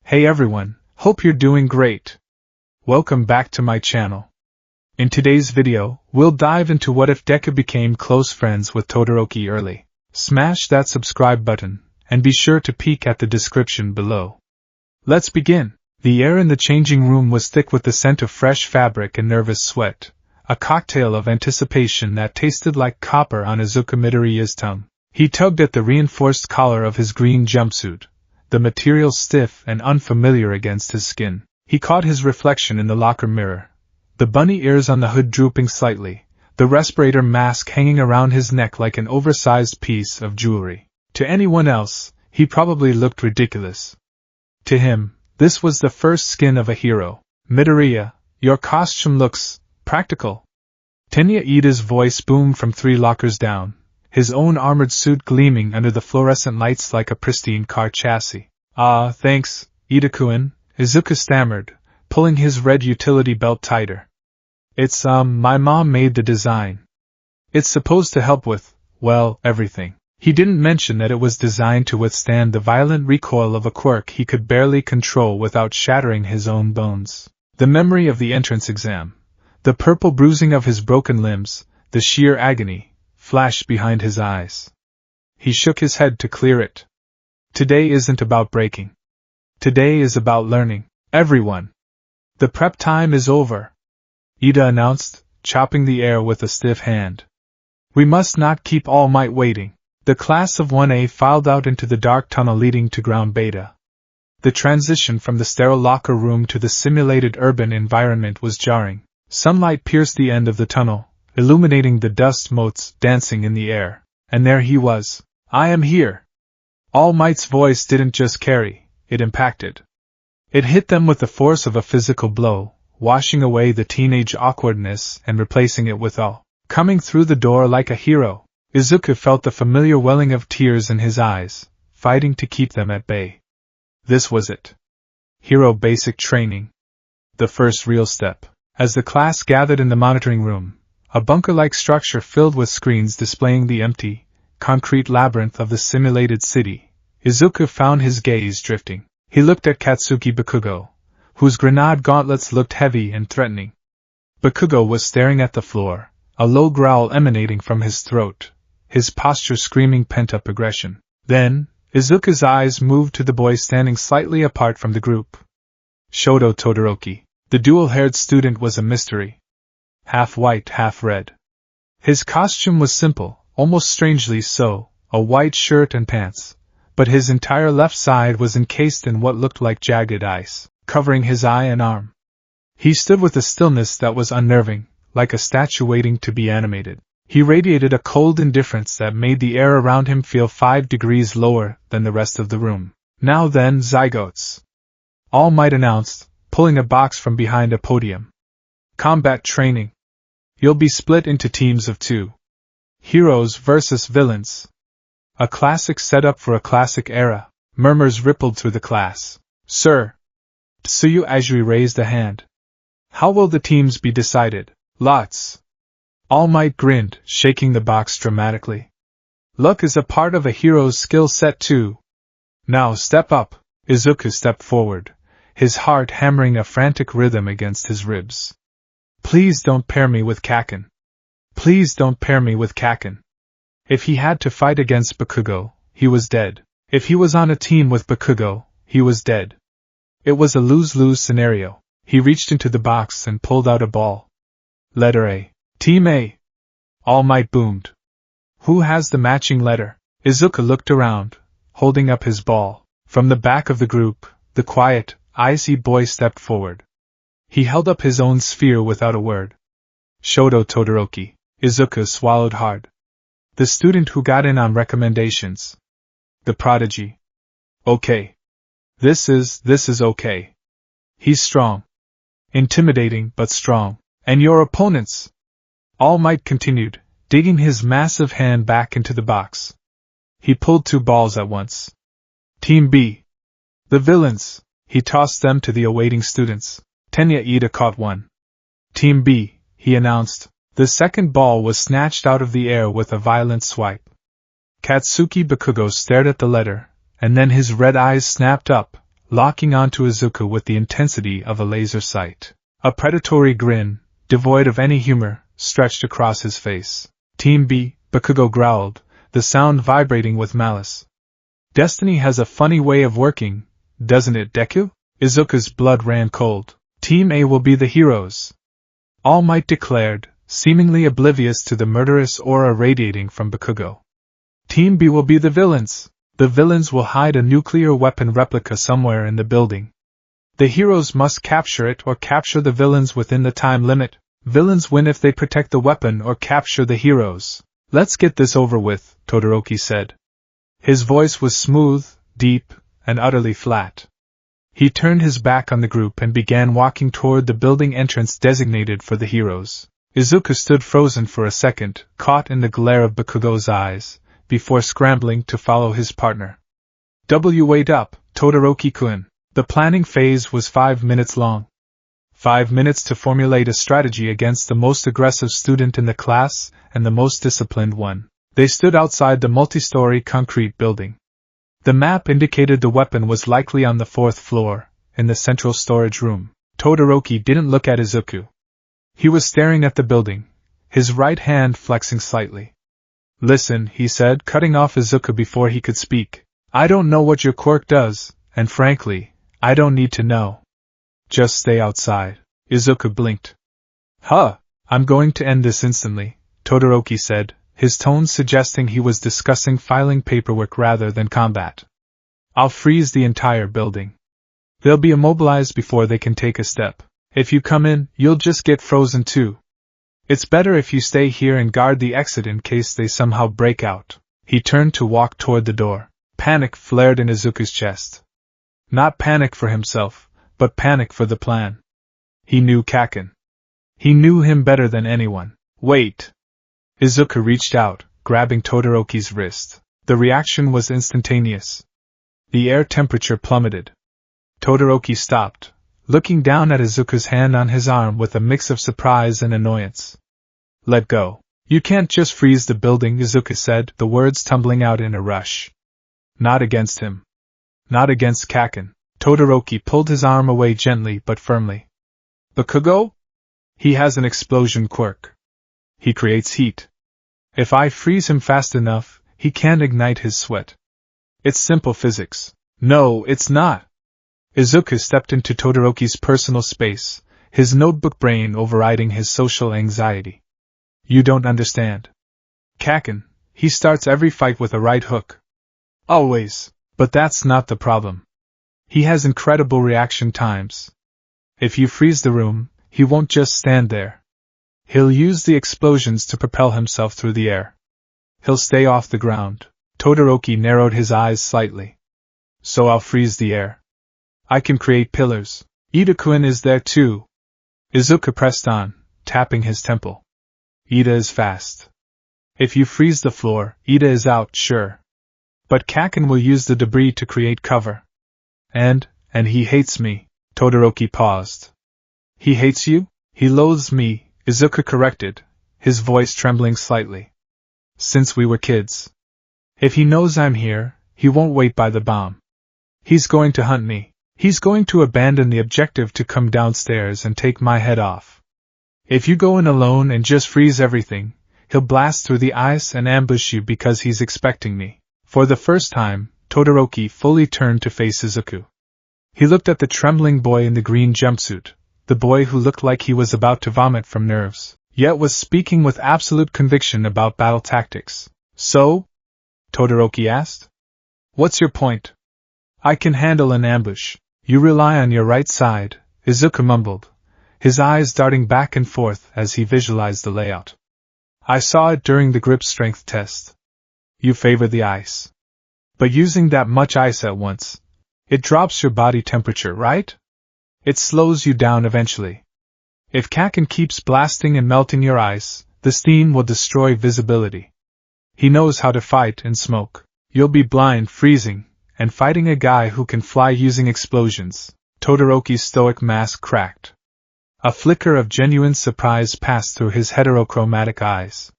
Hey everyone, hope you're doing great. Welcome back to my channel. In today's video, we'll dive into what if Deku became close friends with Todoroki early. Smash that subscribe button, and be sure to peek at the description below. Let's begin. The air in the changing room was thick with the scent of fresh fabric and nervous sweat, a cocktail of anticipation that tasted like copper on Izuku Midoriya's tongue. He tugged at the reinforced collar of his green jumpsuit, the material stiff and unfamiliar against his skin. He caught his reflection in the locker mirror, the bunny ears on the hood drooping slightly, the respirator mask hanging around his neck like an oversized piece of jewelry. To anyone else, he probably looked ridiculous. To him, this was the first skin of a hero. Midoriya, your costume looks practical. Tenya Ida's voice boomed from 3 lockers down, his own armored suit gleaming under the fluorescent lights like a pristine car chassis. Ah, thanks, Ida-kun, Izuku stammered, pulling his red utility belt tighter. It's, my mom made the design. It's supposed to help with, well, everything. He didn't mention that it was designed to withstand the violent recoil of a quirk he could barely control without shattering his own bones. The memory of the entrance exam, the purple bruising of his broken limbs, the sheer agony, flashed behind his eyes. He shook his head to clear it. Today isn't about breaking. Today is about learning. Everyone. The prep time is over, Ida announced, chopping the air with a stiff hand. We must not keep All Might waiting. The class of 1A filed out into the dark tunnel leading to ground beta. The transition from the sterile locker room to the simulated urban environment was jarring. Sunlight pierced the end of the tunnel, illuminating the dust motes dancing in the air. And there he was. I am here. All Might's voice didn't just carry, it impacted. It hit them with the force of a physical blow, washing away the teenage awkwardness and replacing it with awe. Coming through the door like a hero, Izuku felt the familiar welling of tears in his eyes, fighting to keep them at bay. This was it. Hero basic training. The first real step. As the class gathered in the monitoring room, a bunker-like structure filled with screens displaying the empty, concrete labyrinth of the simulated city, Izuku found his gaze drifting. He looked at Katsuki Bakugo, whose grenade gauntlets looked heavy and threatening. Bakugo was staring at the floor, a low growl emanating from his throat, his posture screaming pent-up aggression. Then, Izuku's eyes moved to the boy standing slightly apart from the group. Shoto Todoroki. The dual-haired student was a mystery. Half white, half red. His costume was simple, almost strangely so, a white shirt and pants, but his entire left side was encased in what looked like jagged ice, covering his eye and arm. He stood with a stillness that was unnerving, like a statue waiting to be animated. He radiated a cold indifference that made the air around him feel 5 degrees lower than the rest of the room. Now then, Zygotes, All Might announced, pulling a box from behind a podium. Combat training. You'll be split into teams of 2. Heroes versus villains. A classic setup for a classic era. Murmurs rippled through the class. Sir. Tsuyu Ajiri raised a hand. How will the teams be decided? Lots. All Might grinned, shaking the box dramatically. Luck is a part of a hero's skill set too. Now step up. Izuku stepped forward, his heart hammering a frantic rhythm against his ribs. Please don't pair me with Kaken. Please don't pair me with Kaken. If he had to fight against Bakugo, he was dead. If he was on a team with Bakugo, he was dead. It was a lose-lose scenario. He reached into the box and pulled out a ball. Letter A. Team A. All Might boomed. Who has the matching letter? Izuku looked around, holding up his ball. From the back of the group, the quiet, icy boy stepped forward. He held up his own sphere without a word. Shoto Todoroki. Izuku swallowed hard. The student who got in on recommendations. The prodigy. Okay. This is okay. He's strong. Intimidating but strong. And your opponents? All Might continued, digging his massive hand back into the box. He pulled 2 balls at once. Team B. The villains. He tossed them to the awaiting students. Tenya Ida caught one. Team B, he announced. The second ball was snatched out of the air with a violent swipe. Katsuki Bakugo stared at the letter, and then his red eyes snapped up, locking onto Izuku with the intensity of a laser sight. A predatory grin, devoid of any humor, stretched across his face. Team B, Bakugo growled, the sound vibrating with malice. Destiny has a funny way of working, doesn't it, Deku? Izuku's blood ran cold. Team A will be the heroes, All Might declared, seemingly oblivious to the murderous aura radiating from Bakugo. Team B will be the villains. The villains will hide a nuclear weapon replica somewhere in the building. The heroes must capture it or capture the villains within the time limit. Villains win if they protect the weapon or capture the heroes. Let's get this over with, Todoroki said. His voice was smooth, deep, and utterly flat. He turned his back on the group and began walking toward the building entrance designated for the heroes. Izuku stood frozen for a second, caught in the glare of Bakugo's eyes, before scrambling to follow his partner. Wait up, Todoroki-kun. The planning phase was 5 minutes long. 5 minutes to formulate a strategy against the most aggressive student in the class and the most disciplined one. They stood outside the multi-story concrete building. The map indicated the weapon was likely on the 4th floor, in the central storage room. Todoroki didn't look at Izuku. He was staring at the building, his right hand flexing slightly. Listen, he said, cutting off Izuku before he could speak. I don't know what your quirk does, and frankly, I don't need to know. Just stay outside. Izuku blinked. Huh, I'm going to end this instantly, Todoroki said, his tone suggesting he was discussing filing paperwork rather than combat. I'll freeze the entire building. They'll be immobilized before they can take a step. If you come in, you'll just get frozen too. It's better if you stay here and guard the exit in case they somehow break out. He turned to walk toward the door. Panic flared in Izuku's chest. Not panic for himself, but panic for the plan. He knew Kaken. He knew him better than anyone. Wait! Izuku reached out, grabbing Todoroki's wrist. The reaction was instantaneous. The air temperature plummeted. Todoroki stopped, looking down at Izuku's hand on his arm with a mix of surprise and annoyance. Let go. You can't just freeze the building, Izuku said, the words tumbling out in a rush. Not against him. Not against Kaken. Todoroki pulled his arm away gently but firmly. Bakugo? He has an explosion quirk. He creates heat. If I freeze him fast enough, he can't ignite his sweat. It's simple physics. No, it's not. Izuku stepped into Todoroki's personal space, his notebook brain overriding his social anxiety. You don't understand. Kaken, he starts every fight with a right hook. Always. But that's not the problem. He has incredible reaction times. If you freeze the room, he won't just stand there. He'll use the explosions to propel himself through the air. He'll stay off the ground. Todoroki narrowed his eyes slightly. So I'll freeze the air. I can create pillars. Ida-kun is there too. Izuku pressed on, tapping his temple. Ida is fast. If you freeze the floor, Ida is out, sure. But Kaken will use the debris to create cover. And he hates me. Todoroki paused. He hates you? He loathes me, Izuku corrected, his voice trembling slightly. Since we were kids. If he knows I'm here, he won't wait by the bomb. He's going to hunt me. He's going to abandon the objective to come downstairs and take my head off. If you go in alone and just freeze everything, he'll blast through the ice and ambush you because he's expecting me. For the first time, Todoroki fully turned to face Izuku. He looked at the trembling boy in the green jumpsuit, the boy who looked like he was about to vomit from nerves, yet was speaking with absolute conviction about battle tactics. So? Todoroki asked. What's your point? I can handle an ambush. You rely on your right side, Izuku mumbled, his eyes darting back and forth as he visualized the layout. I saw it during the grip strength test. You favor the ice. But using that much ice at once, it drops your body temperature, right? It slows you down eventually. If Kaken keeps blasting and melting your ice, the steam will destroy visibility. He knows how to fight in smoke. You'll be blind freezing, and fighting a guy who can fly using explosions. Todoroki's stoic mask cracked. A flicker of genuine surprise passed through his heterochromatic eyes.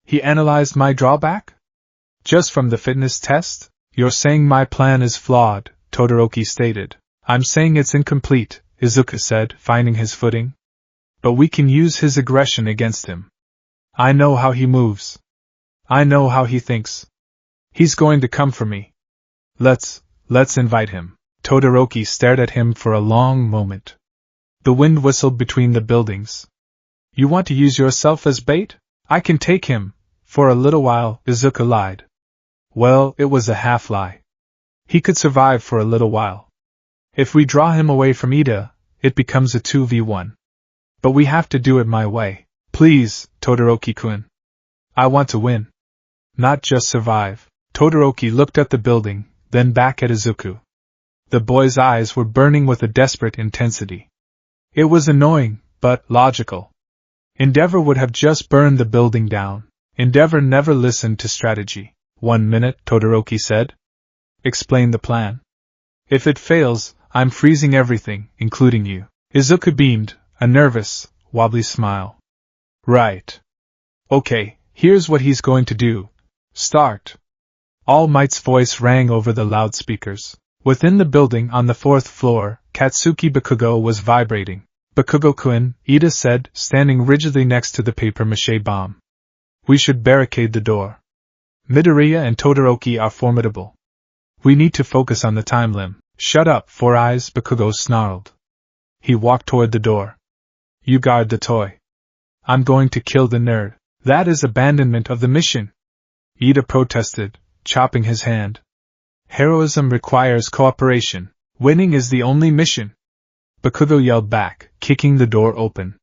He analyzed my drawback? Just from the fitness test? You're saying my plan is flawed, Todoroki stated. I'm saying it's incomplete, Izuku said, finding his footing. But we can use his aggression against him. I know how he moves. I know how he thinks. He's going to come for me. Let's invite him. Todoroki stared at him for a long moment. The wind whistled between the buildings. You want to use yourself as bait? I can take him, for a little while, Izuku lied. Well, it was a half-lie. He could survive for a little while. If we draw him away from Ida, it becomes a 2v1. But we have to do it my way. Please, Todoroki-kun. I want to win. Not just survive. Todoroki looked at the building, then back at Izuku. The boy's eyes were burning with a desperate intensity. It was annoying, but logical. Endeavor would have just burned the building down. Endeavor never listened to strategy. 1 minute, Todoroki said. Explain the plan. If it fails, I'm freezing everything, including you. Izuku beamed, a nervous, wobbly smile. Right. Okay, here's what he's going to do. Start. All Might's voice rang over the loudspeakers. Within the building on the 4th floor, Katsuki Bakugo was vibrating. Bakugo-kun, Ida said, standing rigidly next to the papier-mâché bomb. We should barricade the door. Midoriya and Todoroki are formidable. We need to focus on the time limb. Shut up, Four Eyes, Bakugo snarled. He walked toward the door. You guard the toy. I'm going to kill the nerd. That is abandonment of the mission. Ida protested, chopping his hand. Heroism requires cooperation. Winning is the only mission. Bakugo yelled back, kicking the door open.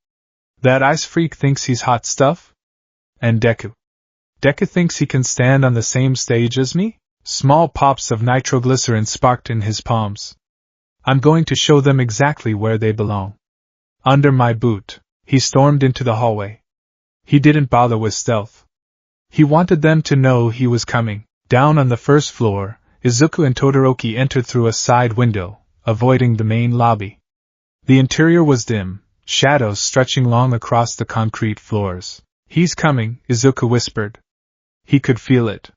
That ice freak thinks he's hot stuff? And Deku? Deku thinks he can stand on the same stage as me? Small pops of nitroglycerin sparked in his palms. I'm going to show them exactly where they belong. Under my boot. He stormed into the hallway. He didn't bother with stealth. He wanted them to know he was coming. Down on the 1st floor, Izuku and Todoroki entered through a side window, avoiding the main lobby. The interior was dim, shadows stretching long across the concrete floors. He's coming, Izuku whispered. He could feel it.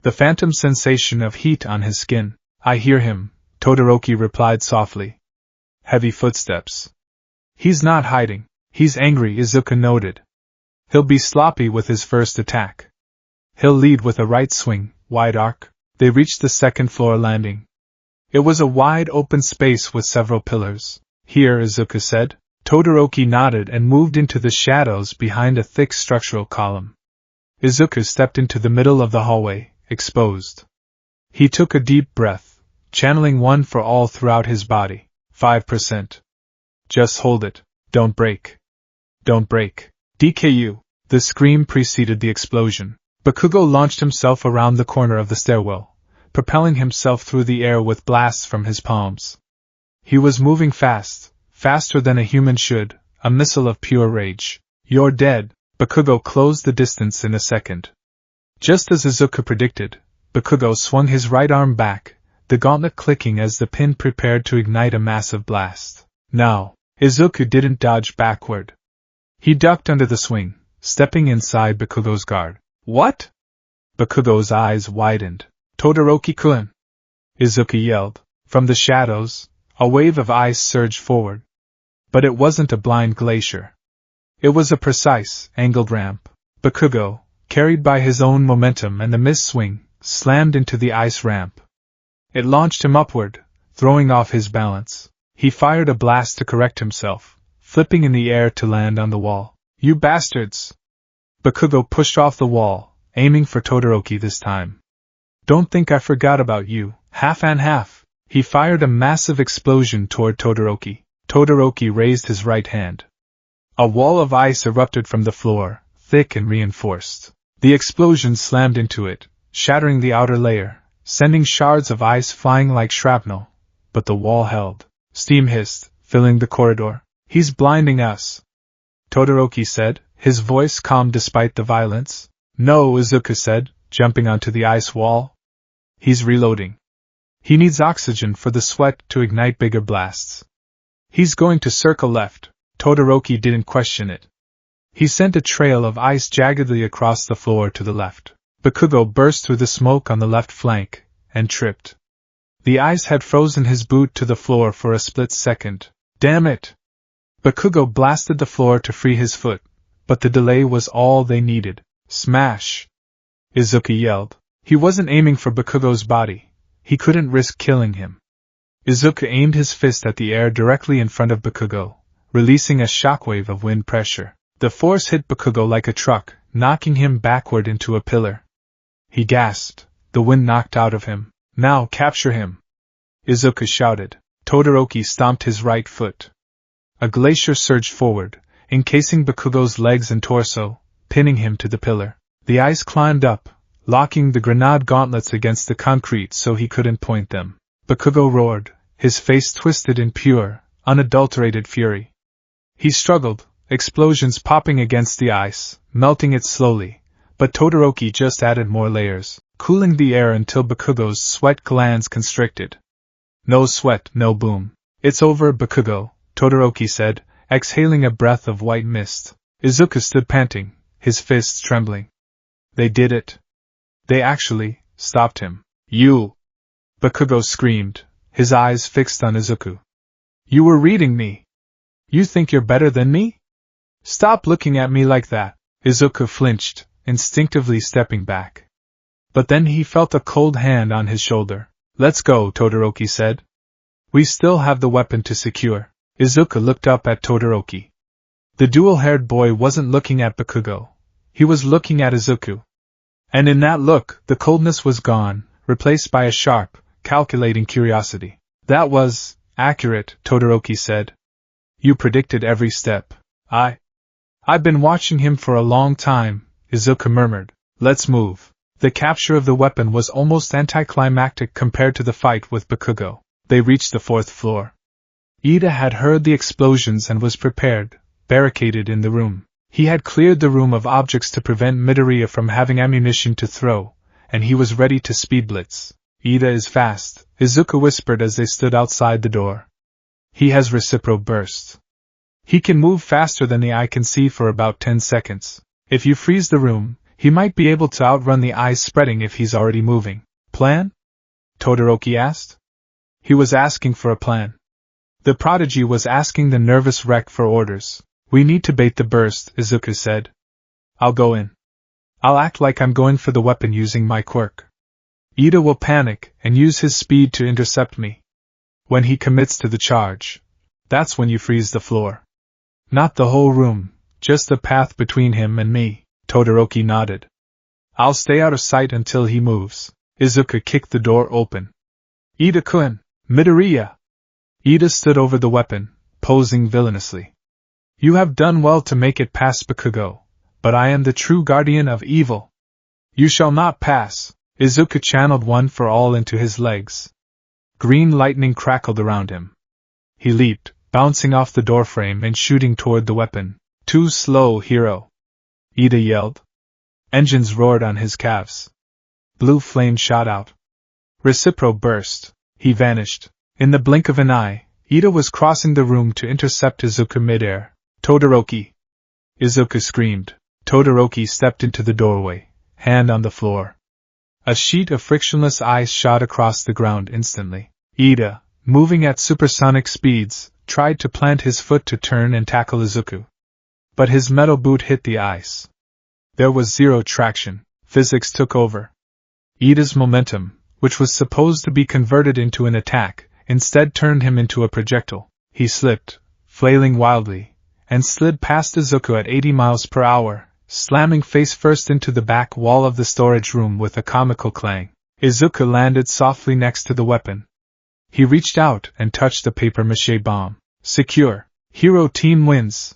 The phantom sensation of heat on his skin. I hear him, Todoroki replied softly. Heavy footsteps. He's not hiding. He's angry, Izuku noted. He'll be sloppy with his first attack. He'll lead with a right swing, wide arc. They reached the 2nd floor landing. It was a wide open space with several pillars. Here, Izuku said. Todoroki nodded and moved into the shadows behind a thick structural column. Izuku stepped into the middle of the hallway, exposed. He took a deep breath, channeling one for all throughout his body. 5%. Just hold it. Don't break. Don't break. DKU. The scream preceded the explosion. Bakugo launched himself around the corner of the stairwell, propelling himself through the air with blasts from his palms. He was moving fast, faster than a human should, a missile of pure rage. You're dead. Bakugo closed the distance in a second. Just as Izuku predicted, Bakugo swung his right arm back, the gauntlet clicking as the pin prepared to ignite a massive blast. Now, Izuku didn't dodge backward. He ducked under the swing, stepping inside Bakugo's guard. What? Bakugo's eyes widened. Todoroki-kun! Izuku yelled. From the shadows, a wave of ice surged forward. But it wasn't a blind glacier. It was a precise, angled ramp. Bakugo, carried by his own momentum and the misswing, slammed into the ice ramp. It launched him upward, throwing off his balance. He fired a blast to correct himself, flipping in the air to land on the wall. You bastards! Bakugo pushed off the wall, aiming for Todoroki this time. Don't think I forgot about you, half and half. He fired a massive explosion toward Todoroki. Todoroki raised his right hand. A wall of ice erupted from the floor, thick and reinforced. The explosion slammed into it, shattering the outer layer, sending shards of ice flying like shrapnel. But the wall held. Steam hissed, filling the corridor. He's blinding us, Todoroki said, his voice calm despite the violence. No, Izuku said, jumping onto the ice wall. He's reloading. He needs oxygen for the sweat to ignite bigger blasts. He's going to circle left. Todoroki didn't question it. He sent a trail of ice jaggedly across the floor to the left. Bakugo burst through the smoke on the left flank, and tripped. The ice had frozen his boot to the floor for a split second. Damn it! Bakugo blasted the floor to free his foot, but the delay was all they needed. Smash! Izuku yelled. He wasn't aiming for Bakugo's body. He couldn't risk killing him. Izuku aimed his fist at the air directly in front of Bakugo, releasing a shockwave of wind pressure. The force hit Bakugo like a truck, knocking him backward into a pillar. He gasped. The wind knocked out of him. Now capture him! Izuku shouted. Todoroki stomped his right foot. A glacier surged forward, encasing Bakugo's legs and torso, pinning him to the pillar. The ice climbed up, locking the grenade gauntlets against the concrete so he couldn't point them. Bakugo roared, his face twisted in pure, unadulterated fury. He struggled, explosions popping against the ice, melting it slowly, but Todoroki just added more layers, cooling the air until Bakugo's sweat glands constricted. No sweat, no boom. It's over, Bakugo, Todoroki said, exhaling a breath of white mist. Izuku stood panting, his fists trembling. They did it. They actually stopped him. You! Bakugo screamed, his eyes fixed on Izuku. You were reading me. You think you're better than me? Stop looking at me like that. Izuku flinched, instinctively stepping back. But then he felt a cold hand on his shoulder. Let's go, Todoroki said. We still have the weapon to secure. Izuku looked up at Todoroki. The dual-haired boy wasn't looking at Bakugo. He was looking at Izuku. And in that look, the coldness was gone, replaced by a sharp, calculating curiosity. That was accurate, Todoroki said. You predicted every step. I've been watching him for a long time, Izuku murmured. Let's move. The capture of the weapon was almost anticlimactic compared to the fight with Bakugo. They reached the 4th floor. Ida had heard the explosions and was prepared, barricaded in the room. He had cleared the room of objects to prevent Midoriya from having ammunition to throw, and he was ready to speed blitz. Ida is fast, Izuku whispered as they stood outside the door. He has reciprocal burst. He can move faster than the eye can see for about 10 seconds. If you freeze the room, he might be able to outrun the ice spreading if he's already moving. Plan? Todoroki asked. He was asking for a plan. The prodigy was asking the nervous wreck for orders. We need to bait the burst, Izuku said. I'll go in. I'll act like I'm going for the weapon using my quirk. Ida will panic and use his speed to intercept me. When he commits to the charge, that's when you freeze the floor. Not the whole room, just the path between him and me. Todoroki nodded. I'll stay out of sight until he moves. Izuku kicked the door open. Ida-kun, Midoriya! Ida stood over the weapon, posing villainously. You have done well to make it past Bakugo, but I am the true guardian of evil. You shall not pass. Izuku channeled one for all into his legs. Green lightning crackled around him. He leaped, bouncing off the doorframe and shooting toward the weapon. Too slow, hero! Ida yelled. Engines roared on his calves. Blue flame shot out. Recipro burst. He vanished. In the blink of an eye, Ida was crossing the room to intercept Izuku midair. Todoroki! Izuku screamed. Todoroki stepped into the doorway, hand on the floor. A sheet of frictionless ice shot across the ground instantly. Ida, moving at supersonic speeds, tried to plant his foot to turn and tackle Izuku. But his metal boot hit the ice. There was zero traction. Physics took over. Ida's momentum, which was supposed to be converted into an attack, instead turned him into a projectile. He slipped, flailing wildly, and slid past Izuku at 80 miles per hour, slamming face first into the back wall of the storage room with a comical clang. Izuku landed softly next to the weapon. He reached out and touched the papier-mâché bomb. Secure. Hero team wins.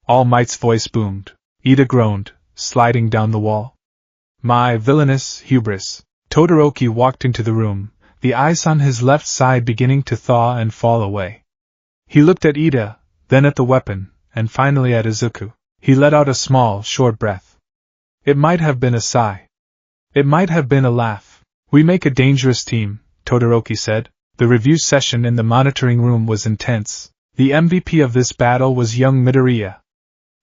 All Might's voice boomed. Ida groaned, sliding down the wall. My villainous hubris. Todoroki walked into the room, the ice on his left side beginning to thaw and fall away. He looked at Ida, then at the weapon, and finally at Izuku. He let out a small, short breath. It might have been a sigh. It might have been a laugh. We make a dangerous team, Todoroki said. The review session in the monitoring room was intense. The MVP of this battle was young Midoriya.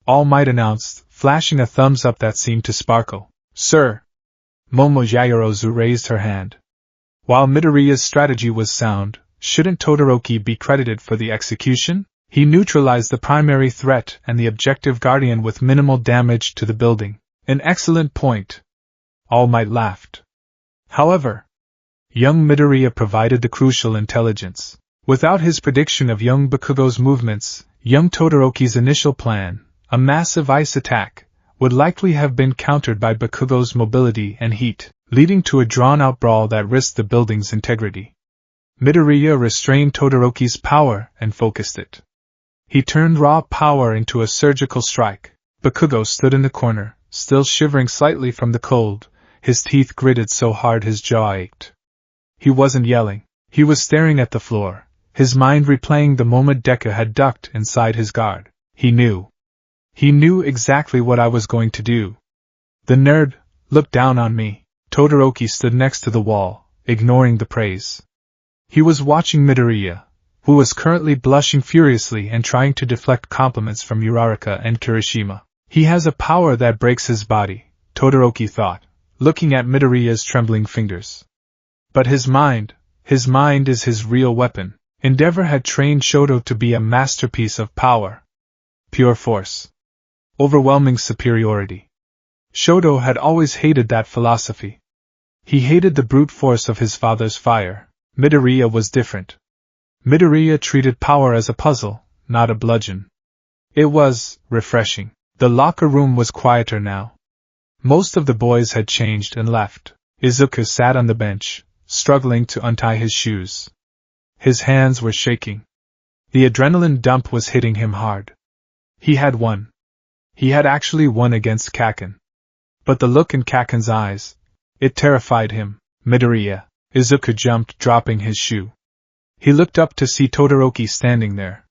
All Might announced, flashing a thumbs up that seemed to sparkle. Sir! Momo Yaoyorozu raised her hand. While Midoriya's strategy was sound, shouldn't Todoroki be credited for the execution? He neutralized the primary threat and the objective guardian with minimal damage to the building. An excellent point. All Might laughed. However, young Midoriya provided the crucial intelligence. Without his prediction of young Bakugo's movements, young Todoroki's initial plan, a massive ice attack, would likely have been countered by Bakugo's mobility and heat, leading to a drawn-out brawl that risked the building's integrity. Midoriya restrained Todoroki's power and focused it. He turned raw power into a surgical strike. Bakugo stood in the corner, still shivering slightly from the cold, his teeth gritted so hard his jaw ached. He wasn't yelling, he was staring at the floor, his mind replaying the moment Deku had ducked inside his guard. He knew. He knew exactly what I was going to do. The nerd, looked down on me. Todoroki stood next to the wall, ignoring the praise. He was watching Midoriya, who was currently blushing furiously and trying to deflect compliments from Uraraka and Kirishima. He has a power that breaks his body, Todoroki thought, looking at Midoriya's trembling fingers. But his mind is his real weapon. Endeavor had trained Shoto to be a masterpiece of power. Pure force. Overwhelming superiority. Shoto had always hated that philosophy. He hated the brute force of his father's fire. Midoriya was different. Midoriya treated power as a puzzle, not a bludgeon. It was refreshing. The locker room was quieter now. Most of the boys had changed and left. Izuku sat on the bench, struggling to untie his shoes. His hands were shaking. The adrenaline dump was hitting him hard. He had won. He had actually won against Kaken. But the look in Kaken's eyes, it terrified him. Midoriya. Izuku jumped, dropping his shoe. He looked up to see Todoroki standing there.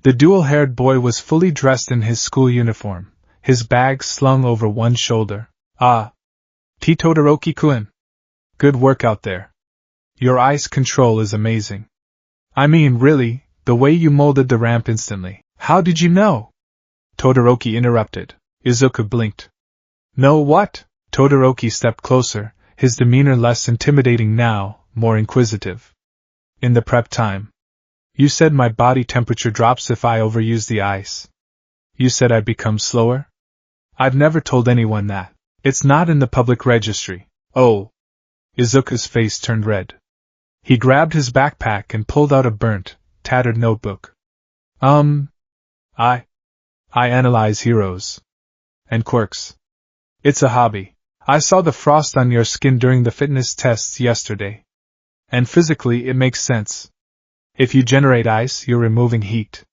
The dual-haired boy was fully dressed in his school uniform, his bag slung over one shoulder. Ah! Todoroki-kun. Good work out there. Your ice control is amazing. I mean, really, the way you molded the ramp instantly. How did you know? Todoroki interrupted. Izuku blinked. Know what? Todoroki stepped closer, his demeanor less intimidating now, more inquisitive. In the prep time. You said my body temperature drops if I overuse the ice. You said I'd become slower? I've never told anyone that. It's not in the public registry. Oh. Izuku's face turned red. He grabbed his backpack and pulled out a burnt, tattered notebook. I analyze heroes. And quirks. It's a hobby. I saw the frost on your skin during the fitness tests yesterday. And physically it makes sense. If you generate ice, you're removing heat.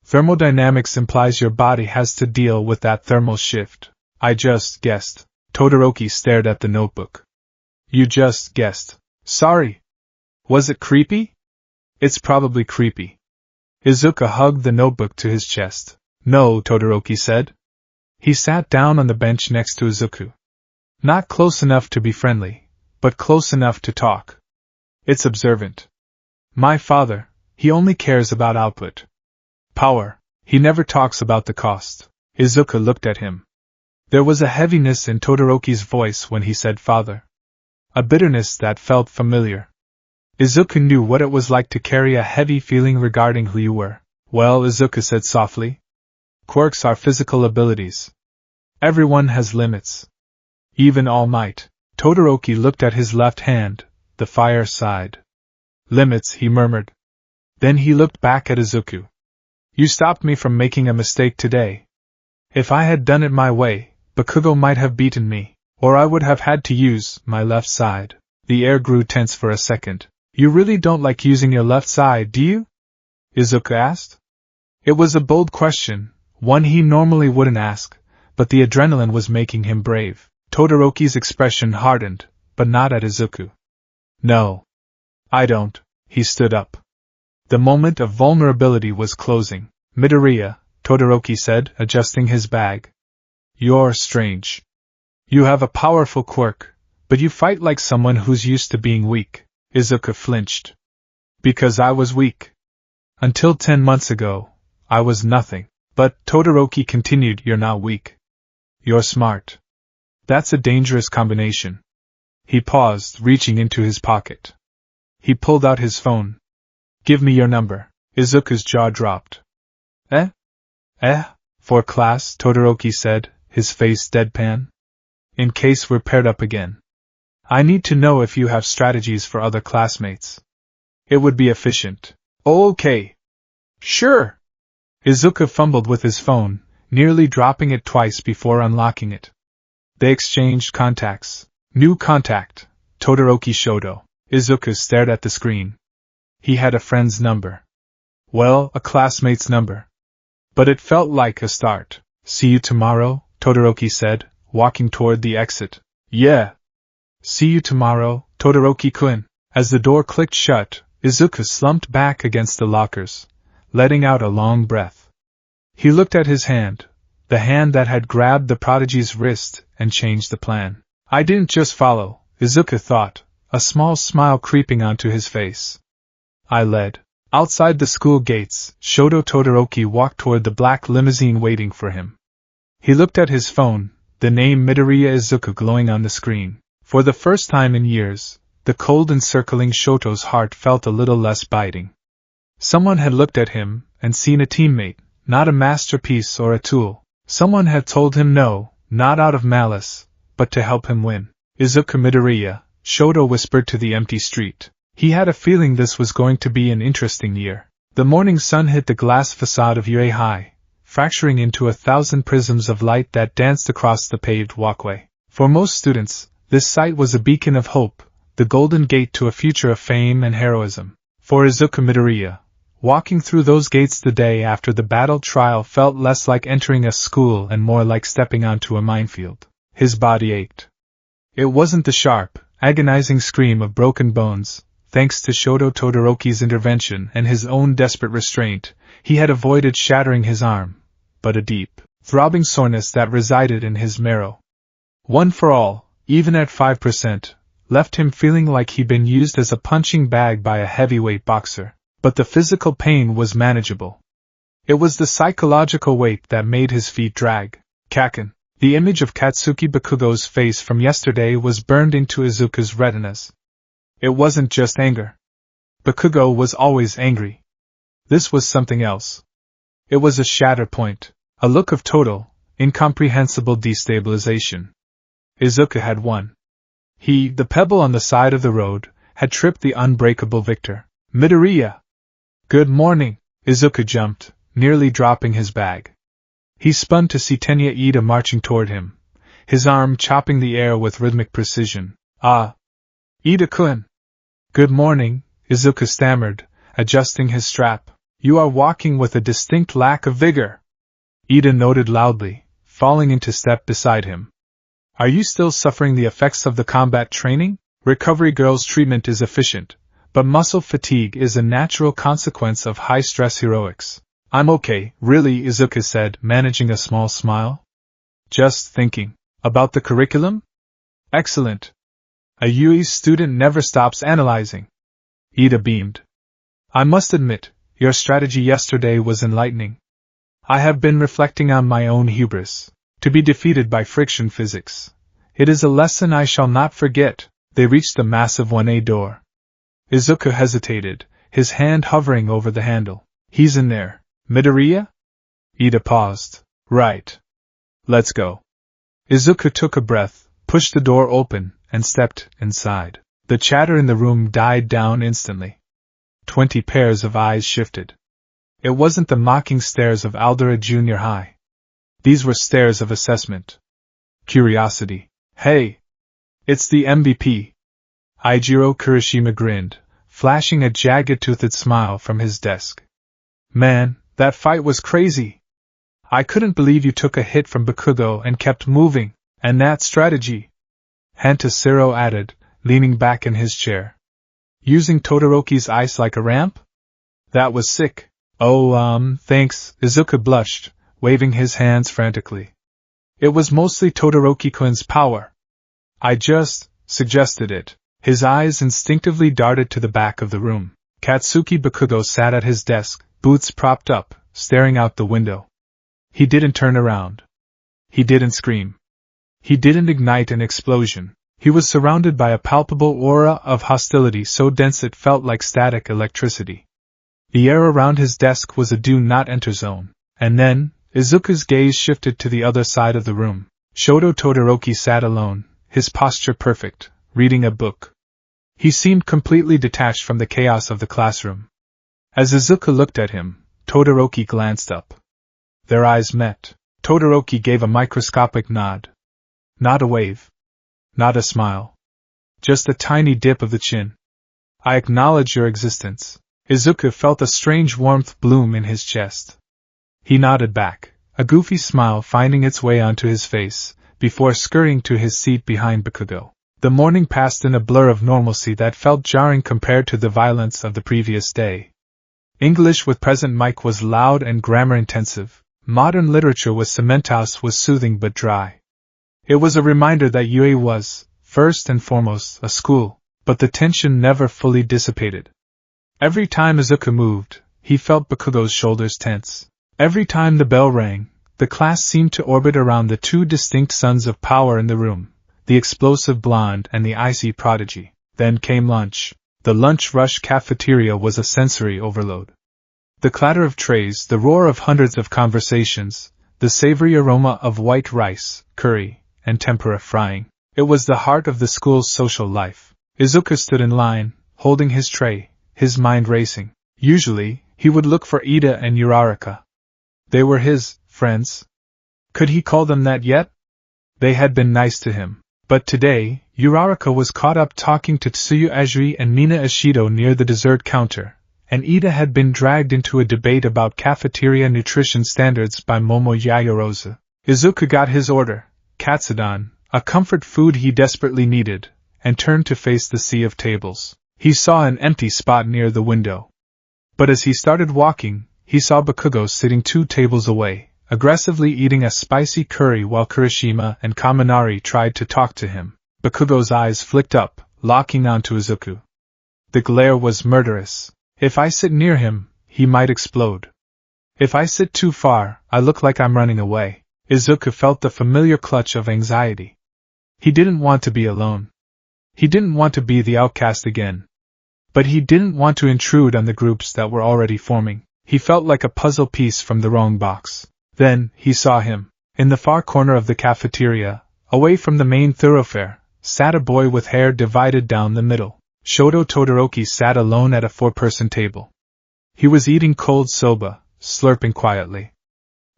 Thermodynamics implies your body has to deal with that thermal shift. I just guessed. Todoroki stared at the notebook. You just guessed. Sorry. Was it creepy? It's probably creepy. Izuku hugged the notebook to his chest. No, Todoroki said. He sat down on the bench next to Izuku. Not close enough to be friendly, but close enough to talk. It's observant. My father, he only cares about output. Power, he never talks about the cost. Izuku looked at him. There was a heaviness in Todoroki's voice when he said father. A bitterness that felt familiar. Izuku knew what it was like to carry a heavy feeling regarding who you were. Well, Izuku said softly. Quirks are physical abilities. Everyone has limits. Even All Might. Todoroki looked at his left hand, the fire side. Limits, he murmured. Then he looked back at Izuku. You stopped me from making a mistake today. If I had done it my way, Bakugo might have beaten me, or I would have had to use my left side. The air grew tense for a second. You really don't like using your left side, do you? Izuku asked. It was a bold question, one he normally wouldn't ask, but the adrenaline was making him brave. Todoroki's expression hardened, but not at Izuku. No. I don't. He stood up. The moment of vulnerability was closing. Midoriya, Todoroki said, adjusting his bag. You're strange. You have a powerful quirk, but you fight like someone who's used to being weak. Izuku flinched. Because I was weak. Until 10 months ago, I was nothing. But, Todoroki continued, you're not weak. You're smart. That's a dangerous combination. He paused, reaching into his pocket. He pulled out his phone. Give me your number. Izuku's jaw dropped. Eh? For class, Todoroki said, his face deadpan. In case we're paired up again. I need to know if you have strategies for other classmates. It would be efficient. Oh, okay. Sure. Izuku fumbled with his phone, nearly dropping it twice before unlocking it. They exchanged contacts. New contact, Todoroki Shoto. Izuku stared at the screen. He had a friend's number. Well, a classmate's number. But it felt like a start. See you tomorrow, Todoroki said, walking toward the exit. Yeah. See you tomorrow, Todoroki-kun. As the door clicked shut, Izuku slumped back against the lockers, letting out a long breath. He looked at his hand, the hand that had grabbed the prodigy's wrist and changed the plan. I didn't just follow, Izuku thought, a small smile creeping onto his face. I led. Outside the school gates, Shoto Todoroki walked toward the black limousine waiting for him. He looked at his phone, the name Midoriya Izuku glowing on the screen. For the first time in years, the cold encircling Shoto's heart felt a little less biting. Someone had looked at him and seen a teammate, not a masterpiece or a tool. Someone had told him no, not out of malice, but to help him win. Izuku Midoriya, Shoto whispered to the empty street. He had a feeling this was going to be an interesting year. The morning sun hit the glass facade of Yue High, fracturing into 1,000 prisms of light that danced across the paved walkway. For most students, this sight was a beacon of hope, the golden gate to a future of fame and heroism. For Izuku Midoriya, walking through those gates the day after the battle trial felt less like entering a school and more like stepping onto a minefield. His body ached. It wasn't the sharp, agonizing scream of broken bones. Thanks to Shoto Todoroki's intervention and his own desperate restraint, he had avoided shattering his arm, but a deep, throbbing soreness that resided in his marrow. One for all, even at 5%, left him feeling like he'd been used as a punching bag by a heavyweight boxer. But the physical pain was manageable. It was the psychological weight that made his feet drag. Kaken. The image of Katsuki Bakugo's face from yesterday was burned into Izuku's retinas. It wasn't just anger. Bakugo was always angry. This was something else. It was a shatter point, a look of total, incomprehensible destabilization. Izuku had won. He, the pebble on the side of the road, had tripped the unbreakable victor. Midoriya! Good morning! Izuku jumped, nearly dropping his bag. He spun to see Tenya Ida marching toward him, his arm chopping the air with rhythmic precision. Ah! Ida-kun! Good morning, Izuku stammered, adjusting his strap. You are walking with a distinct lack of vigor. Ida nodded loudly, falling into step beside him. Are you still suffering the effects of the combat training? Recovery Girl's treatment is efficient, but muscle fatigue is a natural consequence of high-stress heroics. I'm okay, really, Izuku said, managing a small smile. Just thinking. About the curriculum? Excellent. A UE student never stops analyzing. Ida beamed. I must admit, your strategy yesterday was enlightening. I have been reflecting on my own hubris. To be defeated by friction physics. It is a lesson I shall not forget. They reached the massive 1A door. Izuku hesitated, his hand hovering over the handle. He's in there. Midoriya? Ida paused. Right. Let's go. Izuku took a breath, pushed the door open, and stepped inside. The chatter in the room died down instantly. 20 pairs of eyes shifted. It wasn't the mocking stares of Aldera Junior High. These were stares of assessment. Curiosity. Hey! It's the MVP. Eijiro Kirishima grinned, flashing a jagged-toothed smile from his desk. Man, that fight was crazy. I couldn't believe you took a hit from Bakugo and kept moving, and that strategy. Hantasiro added, leaning back in his chair. Using Todoroki's ice like a ramp? That was sick. Oh, thanks, Izuku blushed, waving his hands frantically. It was mostly Todoroki-kun's power. I just suggested it. His eyes instinctively darted to the back of the room. Katsuki Bakugo sat at his desk, boots propped up, staring out the window. He didn't turn around. He didn't scream. He didn't ignite an explosion. He was surrounded by a palpable aura of hostility so dense it felt like static electricity. The air around his desk was a do-not-enter zone. And then, Izuku's gaze shifted to the other side of the room. Shoto Todoroki sat alone, his posture perfect, reading a book. He seemed completely detached from the chaos of the classroom. As Izuku looked at him, Todoroki glanced up. Their eyes met. Todoroki gave a microscopic nod. Not a wave. Not a smile. Just a tiny dip of the chin. I acknowledge your existence. Izuku felt a strange warmth bloom in his chest. He nodded back, a goofy smile finding its way onto his face, before scurrying to his seat behind Bakugo. The morning passed in a blur of normalcy that felt jarring compared to the violence of the previous day. English with present mic was loud and grammar-intensive. Modern literature with Cementhouse was soothing but dry. It was a reminder that UA was, first and foremost, a school, but the tension never fully dissipated. Every time Izuku moved, he felt Bakugo's shoulders tense. Every time the bell rang, the class seemed to orbit around the two distinct sons of power in the room, the explosive blonde and the icy prodigy. Then came lunch. The lunch rush cafeteria was a sensory overload. The clatter of trays, the roar of hundreds of conversations, the savory aroma of white rice, curry, and tempura frying. It was the heart of the school's social life. Izuku stood in line, holding his tray, his mind racing. Usually, he would look for Ida and Uraraka. They were his friends. Could he call them that yet? They had been nice to him. But today, Uraraka was caught up talking to Tsuyu Azuri and Mina Ishido near the dessert counter, and Ida had been dragged into a debate about cafeteria nutrition standards by Momo Yaoyorozu. Izuku got his order, katsudon, a comfort food he desperately needed, and turned to face the sea of tables. He saw an empty spot near the window. But as he started walking, he saw Bakugo sitting 2 tables away, aggressively eating a spicy curry while Kirishima and Kaminari tried to talk to him. Bakugo's eyes flicked up, locking onto Izuku. The glare was murderous. If I sit near him, he might explode. If I sit too far, I look like I'm running away. Izuku felt the familiar clutch of anxiety. He didn't want to be alone. He didn't want to be the outcast again. But he didn't want to intrude on the groups that were already forming. He felt like a puzzle piece from the wrong box. Then, he saw him. In the far corner of the cafeteria, away from the main thoroughfare, sat a boy with hair divided down the middle. Shoto Todoroki sat alone at a 4-person table. He was eating cold soba, slurping quietly.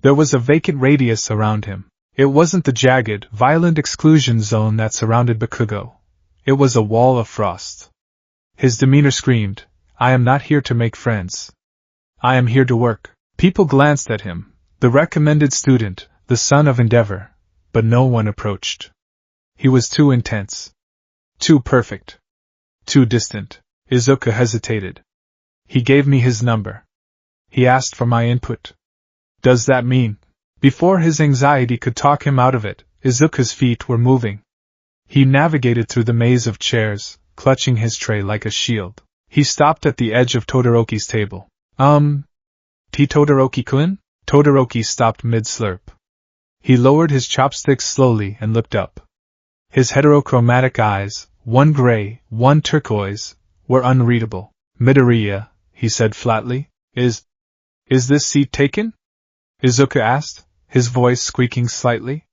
There was a vacant radius around him. It wasn't the jagged, violent exclusion zone that surrounded Bakugo. It was a wall of frost. His demeanor screamed, "I am not here to make friends. I am here to work." People glanced at him, the recommended student, the son of endeavor, but no one approached. He was too intense. Too perfect. Too distant. Izuku hesitated. He gave me his number. He asked for my input. Does that mean? Before his anxiety could talk him out of it, Izuku's feet were moving. He navigated through the maze of chairs, clutching his tray like a shield. He stopped at the edge of Todoroki's table. Todoroki-kun? Todoroki stopped mid-slurp. He lowered his chopsticks slowly and looked up. His heterochromatic eyes, one gray, one turquoise, were unreadable. "Midoriya," he said flatly. Is this seat taken?" Izuku asked, his voice squeaking slightly.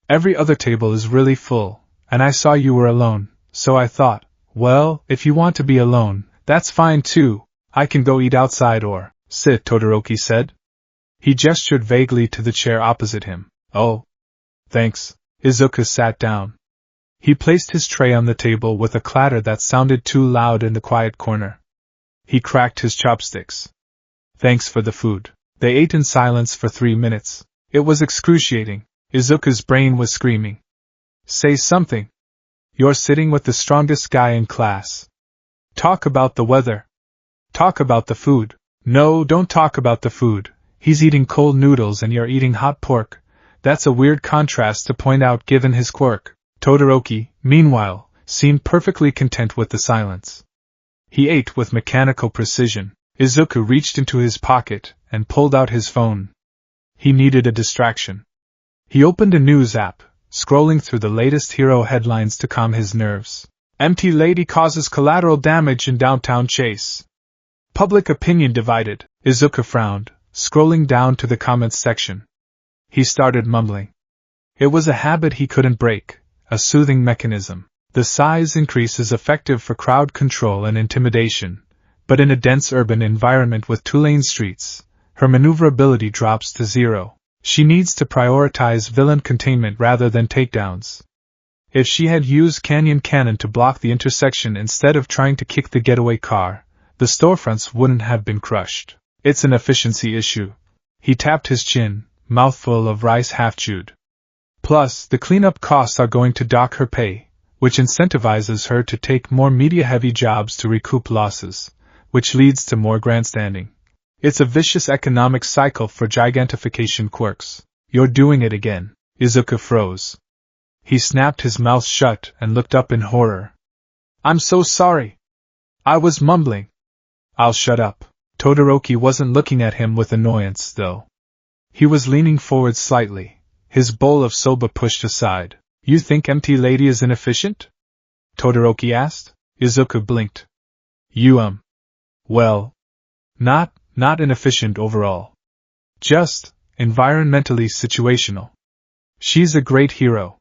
"Every other table is really full, and I saw you were alone, so I thought, well, if you want to be alone, that's fine too. I can go eat outside or sit," Todoroki said. He gestured vaguely to the chair opposite him. "Oh, thanks." Izuku sat down. He placed his tray on the table with a clatter that sounded too loud in the quiet corner. He cracked his chopsticks. "Thanks for the food." They ate in silence for 3 minutes. It was excruciating. Izuku's brain was screaming. "Say something. You're sitting with the strongest guy in class. Talk about the weather. Talk about the food." "No, don't talk about the food. He's eating cold noodles and you're eating hot pork. That's a weird contrast to point out given his quirk." Todoroki, meanwhile, seemed perfectly content with the silence. He ate with mechanical precision. Izuku reached into his pocket and pulled out his phone. He needed a distraction. He opened a news app, scrolling through the latest hero headlines to calm his nerves. Empty lady causes collateral damage in downtown chase. Public opinion divided. Izuku frowned, scrolling down to the comments section. He started mumbling. It was a habit he couldn't break, a soothing mechanism. The size increase is effective for crowd control and intimidation, but in a dense urban environment with two-lane streets, her maneuverability drops to zero. She needs to prioritize villain containment rather than takedowns. If she had used Canyon Cannon to block the intersection instead of trying to kick the getaway car, the storefronts wouldn't have been crushed. It's an efficiency issue. He tapped his chin, mouthful of rice half-chewed. Plus, the cleanup costs are going to dock her pay, which incentivizes her to take more media-heavy jobs to recoup losses, which leads to more grandstanding. It's a vicious economic cycle for gigantification quirks. You're doing it again. Izuku froze. He snapped his mouth shut and looked up in horror. I'm so sorry. I was mumbling. I'll shut up. Todoroki wasn't looking at him with annoyance, though. He was leaning forward slightly, his bowl of soba pushed aside. You think Empty Lady is inefficient? Todoroki asked. Izuku blinked. Well, not inefficient overall. Just environmentally situational. She's a great hero.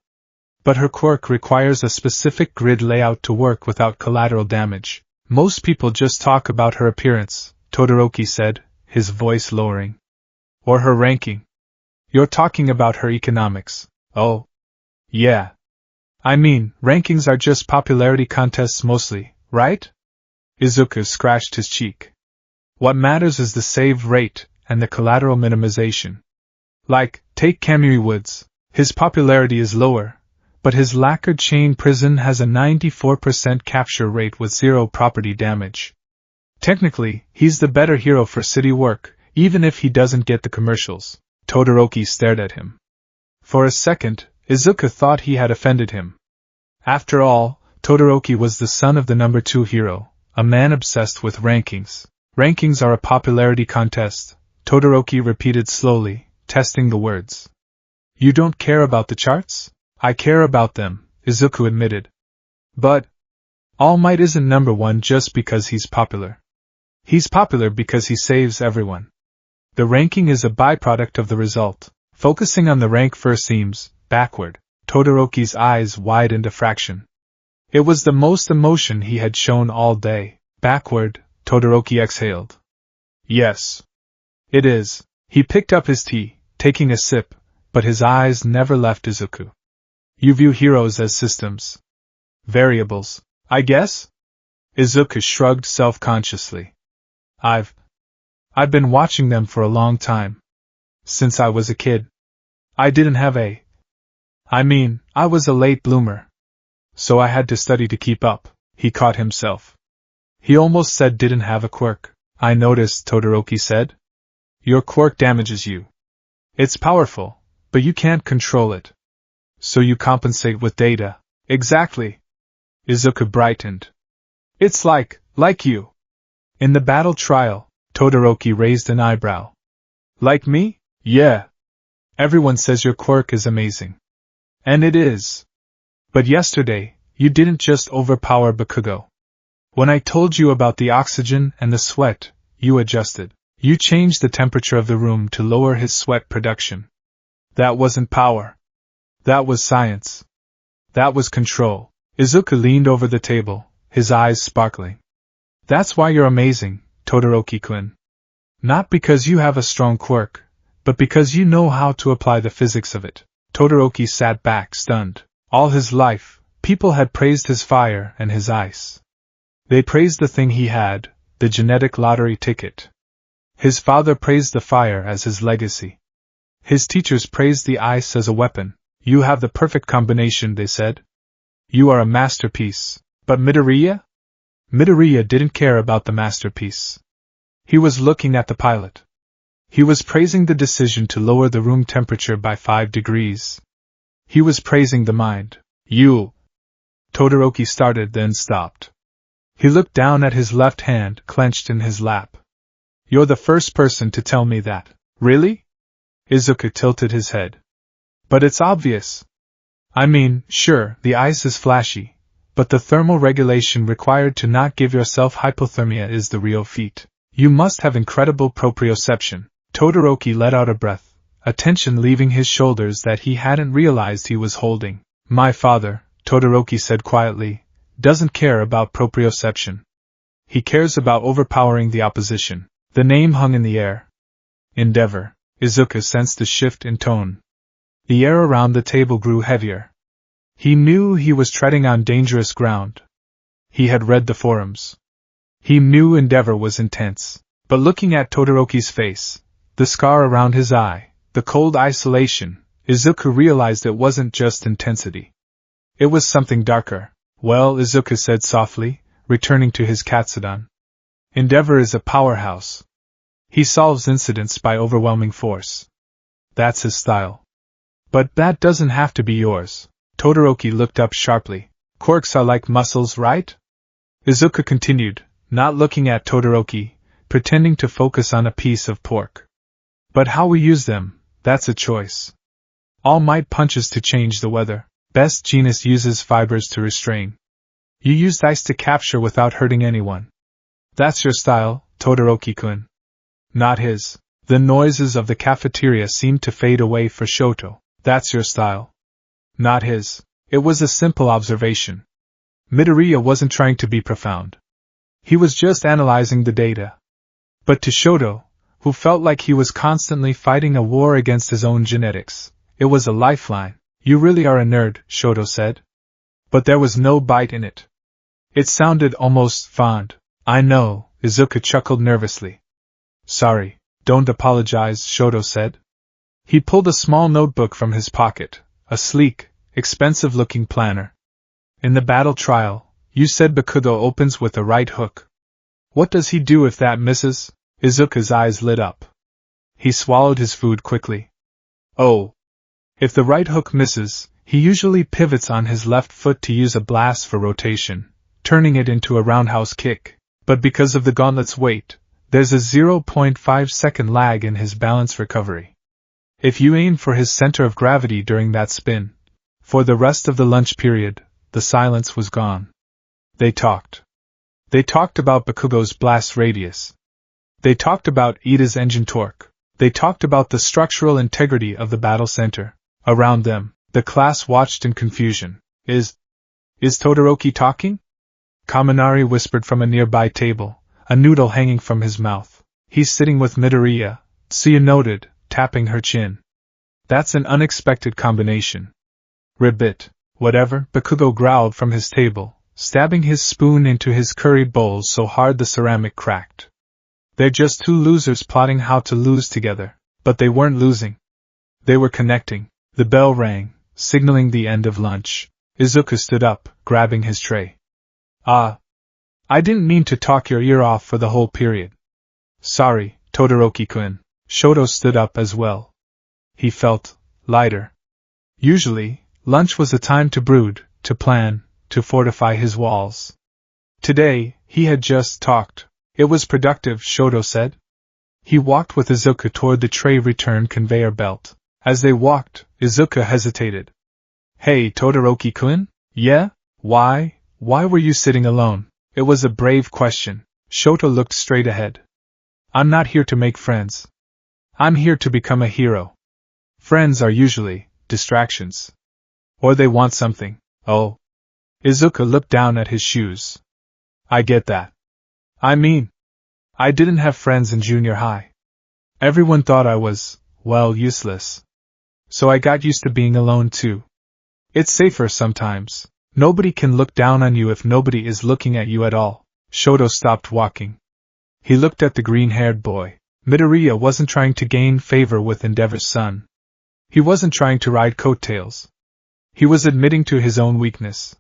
But her quirk requires a specific grid layout to work without collateral damage. Most people just talk about her appearance, Todoroki said, his voice lowering. Or her ranking. You're talking about her economics. Oh. Yeah. I mean, rankings are just popularity contests mostly, right? Izuku scratched his cheek. What matters is the save rate and the collateral minimization. Like, take Kamui Woods. His popularity is lower, but his lacquered chain prison has a 94% capture rate with zero property damage. Technically, he's the better hero for city work, even if he doesn't get the commercials. Todoroki stared at him. For a second, Izuku thought he had offended him. After all, Todoroki was the son of the number 2 hero, a man obsessed with rankings. Rankings are a popularity contest, Todoroki repeated slowly, testing the words. You don't care about the charts? I care about them, Izuku admitted. But All Might isn't number 1 just because he's popular. He's popular because he saves everyone. The ranking is a byproduct of the result. Focusing on the rank first seems backward. Todoroki's eyes widened a fraction. It was the most emotion he had shown all day. Backward, Todoroki exhaled. Yes. It is. He picked up his tea, taking a sip, but his eyes never left Izuku. You view heroes as systems. Variables, I guess? Izuku shrugged self-consciously. I've been watching them for a long time. Since I was a kid. I didn't have I was a late bloomer. So I had to study to keep up. He caught himself. He almost said didn't have a quirk. I noticed, Todoroki said. Your quirk damages you. It's powerful, but you can't control it. So you compensate with data. Exactly. Izuku brightened. It's like you. In the battle trial, Todoroki raised an eyebrow. Like me? Yeah. Everyone says your quirk is amazing. And it is. But yesterday, you didn't just overpower Bakugo. When I told you about the oxygen and the sweat, you adjusted. You changed the temperature of the room to lower his sweat production. That wasn't power. That was science. That was control. Izuku leaned over the table, his eyes sparkling. That's why you're amazing, Todoroki-kun. Not because you have a strong quirk, but because you know how to apply the physics of it. Todoroki sat back, stunned. All his life, people had praised his fire and his ice. They praised the thing he had, the genetic lottery ticket. His father praised the fire as his legacy. His teachers praised the ice as a weapon. You have the perfect combination, they said. You are a masterpiece. But Midoriya? Midoriya didn't care about the masterpiece. He was looking at the pilot. He was praising the decision to lower the room temperature by 5 degrees. He was praising the mind. You. Todoroki started, then stopped. He looked down at his left hand, clenched in his lap. You're the first person to tell me that. Really? Izuku tilted his head. But it's obvious. I mean, sure, the ice is flashy, but the thermal regulation required to not give yourself hypothermia is the real feat. You must have incredible proprioception. Todoroki let out a breath, a tension leaving his shoulders that he hadn't realized he was holding. My father, Todoroki said quietly, doesn't care about proprioception. He cares about overpowering the opposition. The name hung in the air. Endeavor. Izuku sensed a shift in tone. The air around the table grew heavier. He knew he was treading on dangerous ground. He had read the forums. He knew Endeavor was intense. But looking at Todoroki's face, the scar around his eye, the cold isolation, Izuku realized it wasn't just intensity. It was something darker. Well, Izuku said softly, returning to his Katsudon. Endeavor is a powerhouse. He solves incidents by overwhelming force. That's his style. But that doesn't have to be yours. Todoroki looked up sharply. Quirks are like muscles, right? Izuku continued, not looking at Todoroki, pretending to focus on a piece of pork. But how we use them, that's a choice. All Might punches to change the weather. Best Genus uses fibers to restrain. You used ice to capture without hurting anyone. That's your style, Todoroki-kun. Not his. The noises of the cafeteria seemed to fade away for Shoto. That's your style. Not his. It was a simple observation. Midoriya wasn't trying to be profound. He was just analyzing the data. But to Shoto, who felt like he was constantly fighting a war against his own genetics, it was a lifeline. You really are a nerd, Shoto said. But there was no bite in it. It sounded almost fond. I know, Izuku chuckled nervously. Sorry, don't apologize, Shoto said. He pulled a small notebook from his pocket, a sleek, expensive-looking planner. In the battle trial, you said Bakugo opens with a right hook. What does he do if that misses? Izuku's eyes lit up. He swallowed his food quickly. Oh. If the right hook misses, he usually pivots on his left foot to use a blast for rotation, turning it into a roundhouse kick. But because of the gauntlet's weight, there's a 0.5-second lag in his balance recovery. If you aim for his center of gravity during that spin, for the rest of the lunch period, the silence was gone. They talked. They talked about Bakugo's blast radius. They talked about Ida's engine torque. They talked about the structural integrity of the battle center. Around them, the class watched in confusion. Is Todoroki talking? Kaminari whispered from a nearby table, a noodle hanging from his mouth. He's sitting with Midoriya, Tsuyu noted, tapping her chin. That's an unexpected combination. Ribbit. Whatever, Bakugo growled from his table, stabbing his spoon into his curry bowl so hard the ceramic cracked. They're just two losers plotting how to lose together. But they weren't losing. They were connecting. The bell rang, signaling the end of lunch. Izuku stood up, grabbing his tray. I didn't mean to talk your ear off for the whole period. Sorry, Todoroki-kun. Shoto stood up as well. He felt lighter. Usually, lunch was a time to brood, to plan, to fortify his walls. Today, he had just talked. It was productive, Shoto said. He walked with Izuku toward the tray return conveyor belt. As they walked, Izuku hesitated. Hey, Todoroki-kun? Yeah? Why were you sitting alone? It was a brave question. Shoto looked straight ahead. I'm not here to make friends. I'm here to become a hero. Friends are usually distractions. Or they want something. Oh. Izuku looked down at his shoes. I get that. I mean, I didn't have friends in junior high. Everyone thought I was, well, useless. So I got used to being alone too. It's safer sometimes. Nobody can look down on you if nobody is looking at you at all. Shoto stopped walking. He looked at the green-haired boy. Midoriya wasn't trying to gain favor with Endeavor's son. He wasn't trying to ride coattails. He was admitting to his own weakness.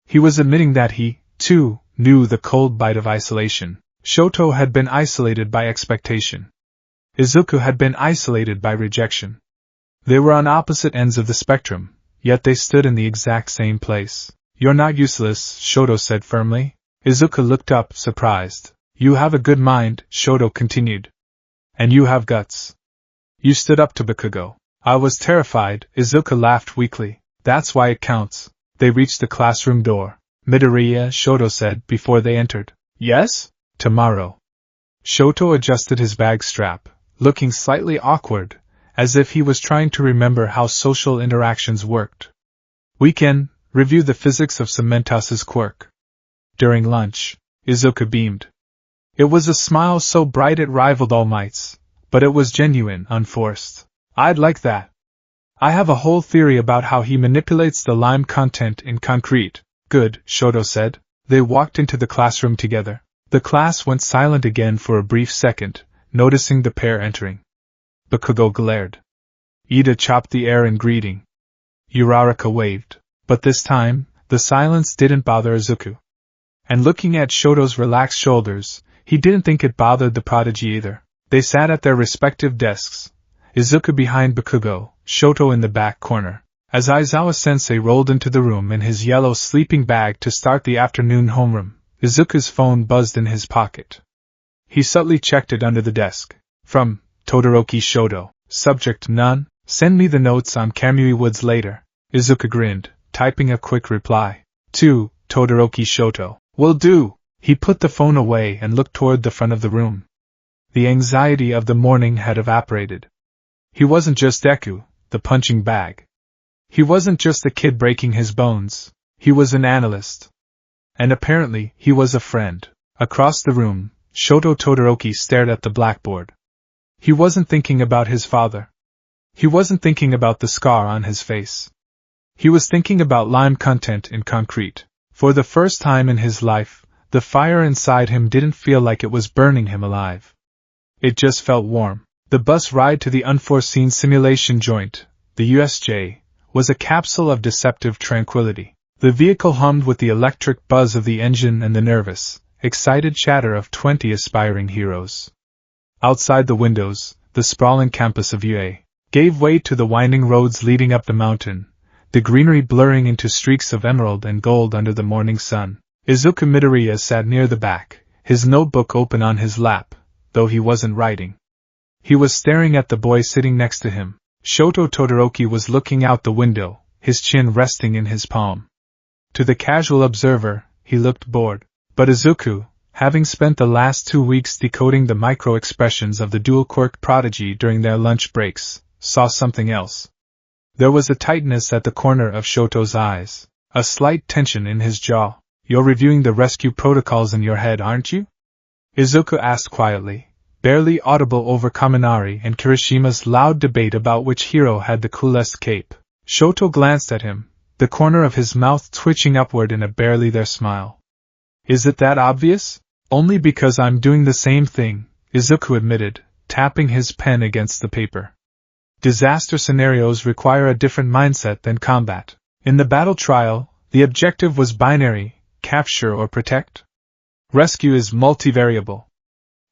He was admitting that he, too, knew the cold bite of isolation. Shoto had been isolated by expectation. Izuku had been isolated by rejection. They were on opposite ends of the spectrum, yet they stood in the exact same place. You're not useless, Shoto said firmly. Izuku looked up, surprised. You have a good mind, Shoto continued. And you have guts. You stood up to Bakugo. I was terrified, Izuku laughed weakly. That's why it counts. They reached the classroom door. Midoriya, Shoto said before they entered. Yes? Tomorrow. Shoto adjusted his bag strap, looking slightly awkward, as if he was trying to remember how social interactions worked. We can review the physics of Cementos' quirk. During lunch, Izuku beamed. It was a smile so bright it rivaled All Might's, but it was genuine, unforced. I'd like that. I have a whole theory about how he manipulates the lime content in concrete. Good, Shoto said. They walked into the classroom together. The class went silent again for a brief second, noticing the pair entering. Bakugo glared. Ida chopped the air in greeting. Uraraka waved. But this time, the silence didn't bother Izuku. And looking at Shoto's relaxed shoulders, he didn't think it bothered the prodigy either. They sat at their respective desks, Izuku behind Bakugo, Shoto in the back corner. As Aizawa-sensei rolled into the room in his yellow sleeping bag to start the afternoon homeroom, Izuku's phone buzzed in his pocket. He subtly checked it under the desk. From Todoroki Shoto. Subject none. Send me the notes on Kamui Woods later. Izuku grinned, typing a quick reply. 2. Todoroki Shoto. Will do. He put the phone away and looked toward the front of the room. The anxiety of the morning had evaporated. He wasn't just Deku, the punching bag. He wasn't just a kid breaking his bones. He was an analyst. And apparently, he was a friend. Across the room, Shoto Todoroki stared at the blackboard. He wasn't thinking about his father. He wasn't thinking about the scar on his face. He was thinking about lime content in concrete. For the first time in his life, the fire inside him didn't feel like it was burning him alive. It just felt warm. The bus ride to the unforeseen simulation joint, the USJ, was a capsule of deceptive tranquility. The vehicle hummed with the electric buzz of the engine and the nervous, excited chatter of 20 aspiring heroes. Outside the windows, the sprawling campus of UA gave way to the winding roads leading up the mountain, the greenery blurring into streaks of emerald and gold under the morning sun. Izuku Midoriya sat near the back, his notebook open on his lap, though he wasn't writing. He was staring at the boy sitting next to him. Shoto Todoroki was looking out the window, his chin resting in his palm. To the casual observer, he looked bored. But Izuku, having spent the last 2 weeks decoding the micro-expressions of the dual-quirk prodigy during their lunch breaks, saw something else. There was a tightness at the corner of Shoto's eyes, a slight tension in his jaw. You're reviewing the rescue protocols in your head, aren't you? Izuku asked quietly, barely audible over Kaminari and Kirishima's loud debate about which hero had the coolest cape. Shoto glanced at him, the corner of his mouth twitching upward in a barely there smile. Is it that obvious? Only because I'm doing the same thing, Izuku admitted, tapping his pen against the paper. Disaster scenarios require a different mindset than combat. In the battle trial, the objective was binary, capture or protect. Rescue is multivariable.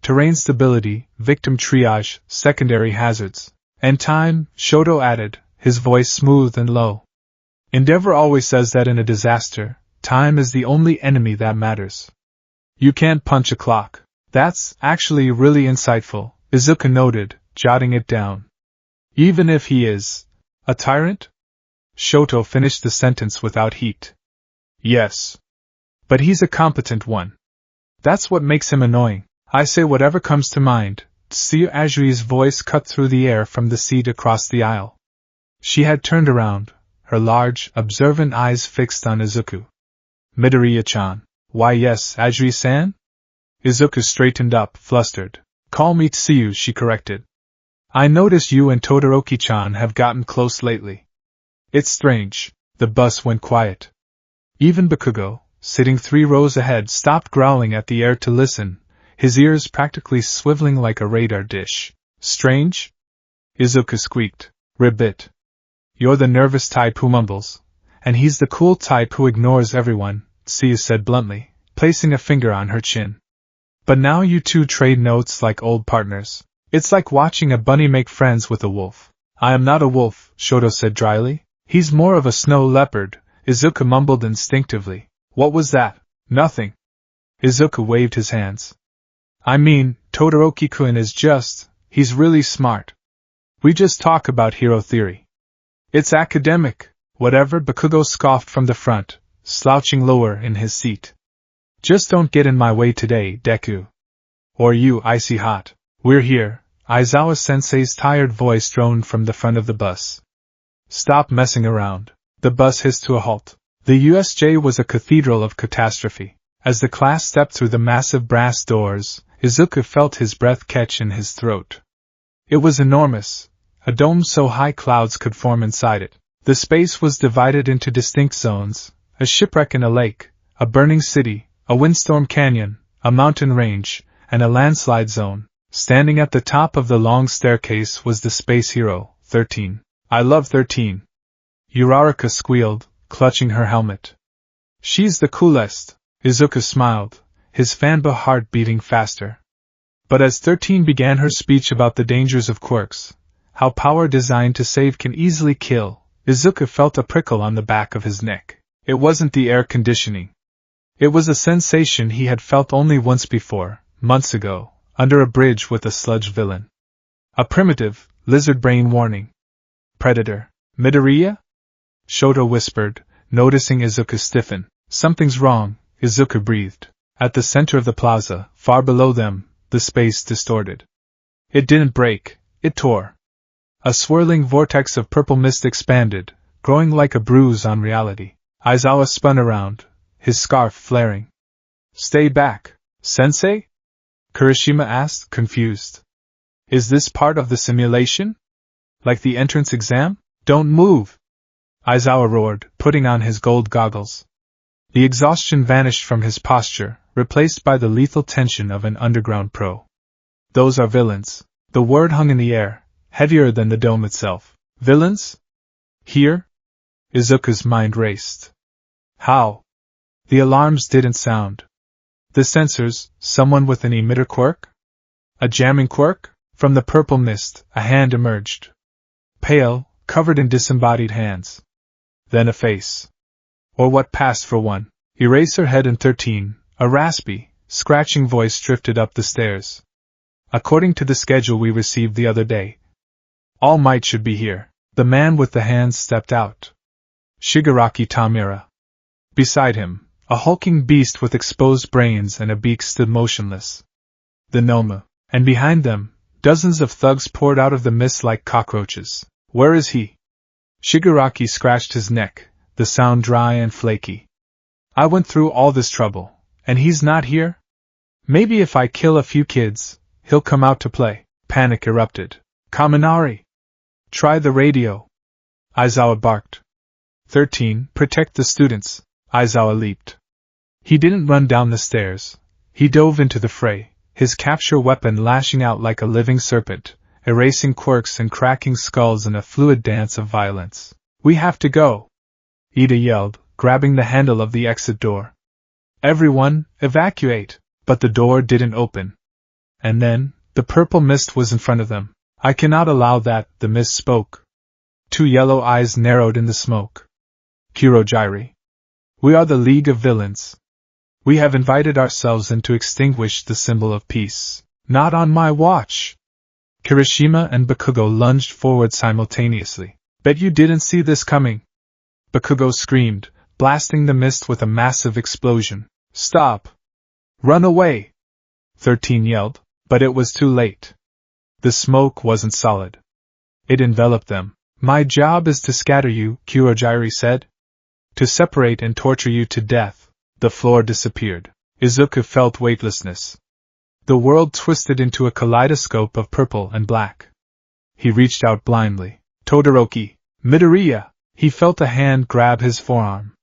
Terrain stability, victim triage, secondary hazards. And time, Shoto added, his voice smooth and low. Endeavor always says that in a disaster, time is the only enemy that matters. You can't punch a clock. That's actually really insightful, Izuku noted, jotting it down. Even if he is a tyrant? Shoto finished the sentence without heat. Yes. But he's a competent one. That's what makes him annoying. I say whatever comes to mind. Tsuyu Ajui's voice cut through the air from the seat across the aisle. She had turned around, her large, observant eyes fixed on Izuku. Midoriya-chan. Why yes, Ajui-san? Izuku straightened up, flustered. Call me Tsuyu, she corrected. I notice you and Todoroki-chan have gotten close lately. It's strange. The bus went quiet. Even Bakugo, sitting 3 rows ahead, stopped growling at the air to listen, his ears practically swiveling like a radar dish. Strange? Izuku squeaked. Ribbit. You're the nervous type who mumbles, and he's the cool type who ignores everyone, Tsuyu said bluntly, placing a finger on her chin. But now you two trade notes like old partners. It's like watching a bunny make friends with a wolf. I am not a wolf, Shoto said dryly. He's more of a snow leopard, Izuku mumbled instinctively. What was that? Nothing. Izuku waved his hands. I mean, Todoroki-kun is he's really smart. We just talk about hero theory. It's academic. Whatever, Bakugo scoffed from the front, slouching lower in his seat. Just don't get in my way today, Deku. Or you, icy hot. We're here, Aizawa-sensei's tired voice droned from the front of the bus. Stop messing around. The bus hissed to a halt. The USJ was a cathedral of catastrophe. As the class stepped through the massive brass doors, Izuku felt his breath catch in his throat. It was enormous, a dome so high clouds could form inside it. The space was divided into distinct zones: a shipwreck in a lake, a burning city, a windstorm canyon, a mountain range, and a landslide zone. Standing at the top of the long staircase was the space hero, 13. I love 13. Uraraka squealed, clutching her helmet. She's the coolest. Izuku smiled, his fanboy heart beating faster. But as 13 began her speech about the dangers of quirks, how power designed to save can easily kill, Izuku felt a prickle on the back of his neck. It wasn't the air conditioning. It was a sensation he had felt only once before, months ago, under a bridge with a sludge villain. A primitive, lizard brain warning. Predator. Midoriya? Shoto whispered, noticing Izuku stiffen. Something's wrong, Izuku breathed. At the center of the plaza, far below them, the space distorted. It didn't break, it tore. A swirling vortex of purple mist expanded, growing like a bruise on reality. Aizawa spun around, his scarf flaring. Stay back, sensei? Kirishima asked, confused. Is this part of the simulation? Like the entrance exam? Don't move! Aizawa roared, putting on his gold goggles. The exhaustion vanished from his posture, replaced by the lethal tension of an underground pro. Those are villains. The word hung in the air, heavier than the dome itself. Villains? Here? Izuku's mind raced. How? The alarms didn't sound. The sensors, someone with an emitter quirk? A jamming quirk? From the purple mist, a hand emerged. Pale, covered in disembodied hands. Then a face. Or what passed for one. Eraserhead and 13, a raspy, scratching voice drifted up the stairs. According to the schedule we received the other day, All Might should be here. The man with the hands stepped out. Shigaraki Tamura. Beside him, a hulking beast with exposed brains and a beak stood motionless. The Nomu. And behind them, dozens of thugs poured out of the mist like cockroaches. Where is he? Shigaraki scratched his neck, the sound dry and flaky. I went through all this trouble, and he's not here? Maybe if I kill a few kids, he'll come out to play. Panic erupted. Kaminari! Try the radio. Aizawa barked. 13, protect the students. Aizawa leaped. He didn't run down the stairs. He dove into the fray, his capture weapon lashing out like a living serpent, erasing quirks and cracking skulls in a fluid dance of violence. We have to go! Ida yelled, grabbing the handle of the exit door. Everyone, evacuate! But the door didn't open. And then, the purple mist was in front of them. I cannot allow that, the mist spoke. Two yellow eyes narrowed in the smoke. Kurogyri. We are the League of Villains. We have invited ourselves in to extinguish the symbol of peace. Not on my watch! Kirishima and Bakugo lunged forward simultaneously. Bet you didn't see this coming! Bakugo screamed, blasting the mist with a massive explosion. Stop! Run away! 13 yelled, but it was too late. The smoke wasn't solid. It enveloped them. My job is to scatter you, Kurogyri said. To separate and torture you to death. The floor disappeared. Izuku felt weightlessness. The world twisted into a kaleidoscope of purple and black. He reached out blindly. Todoroki! Midoriya! He felt a hand grab his forearm.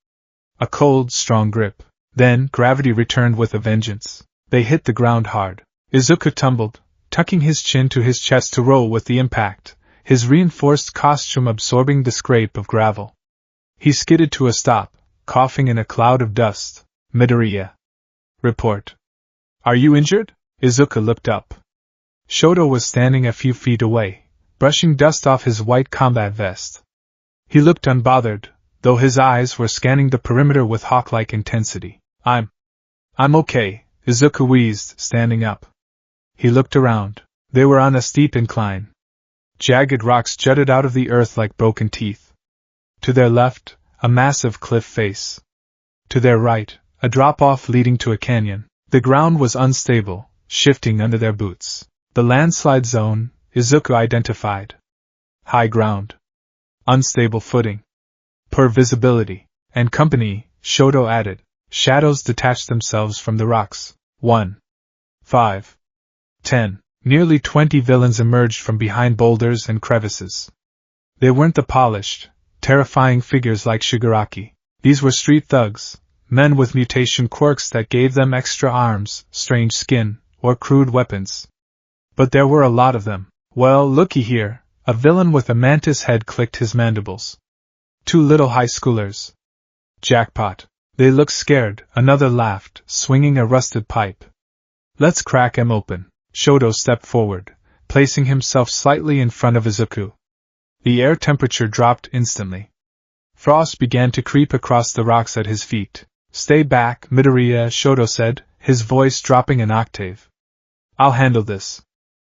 A cold, strong grip. Then, gravity returned with a vengeance. They hit the ground hard. Izuku tumbled, tucking his chin to his chest to roll with the impact, his reinforced costume absorbing the scrape of gravel. He skidded to a stop, coughing in a cloud of dust. Midoriya. Report. Are you injured? Izuku looked up. Shoto was standing a few feet away, brushing dust off his white combat vest. He looked unbothered, though his eyes were scanning the perimeter with hawk-like intensity. I'm okay, Izuku wheezed, standing up. He looked around. They were on a steep incline. Jagged rocks jutted out of the earth like broken teeth. To their left, a massive cliff face. To their right, a drop-off leading to a canyon. The ground was unstable, shifting under their boots. The landslide zone, Izuku identified. High ground. Unstable footing. Poor visibility. And company, Shoto added. Shadows detached themselves from the rocks. 1. 5. 10. Nearly 20 villains emerged from behind boulders and crevices. They weren't the polished, terrifying figures like Shigaraki. These were street thugs, men with mutation quirks that gave them extra arms, strange skin, or crude weapons. But there were a lot of them. Well, looky here, a villain with a mantis head clicked his mandibles. 2 little high schoolers. Jackpot. They looked scared, another laughed, swinging a rusted pipe. Let's crack 'em open. Shoto stepped forward, placing himself slightly in front of Izuku. The air temperature dropped instantly. Frost began to creep across the rocks at his feet. Stay back, Midoriya, Shoto said, his voice dropping an octave. I'll handle this.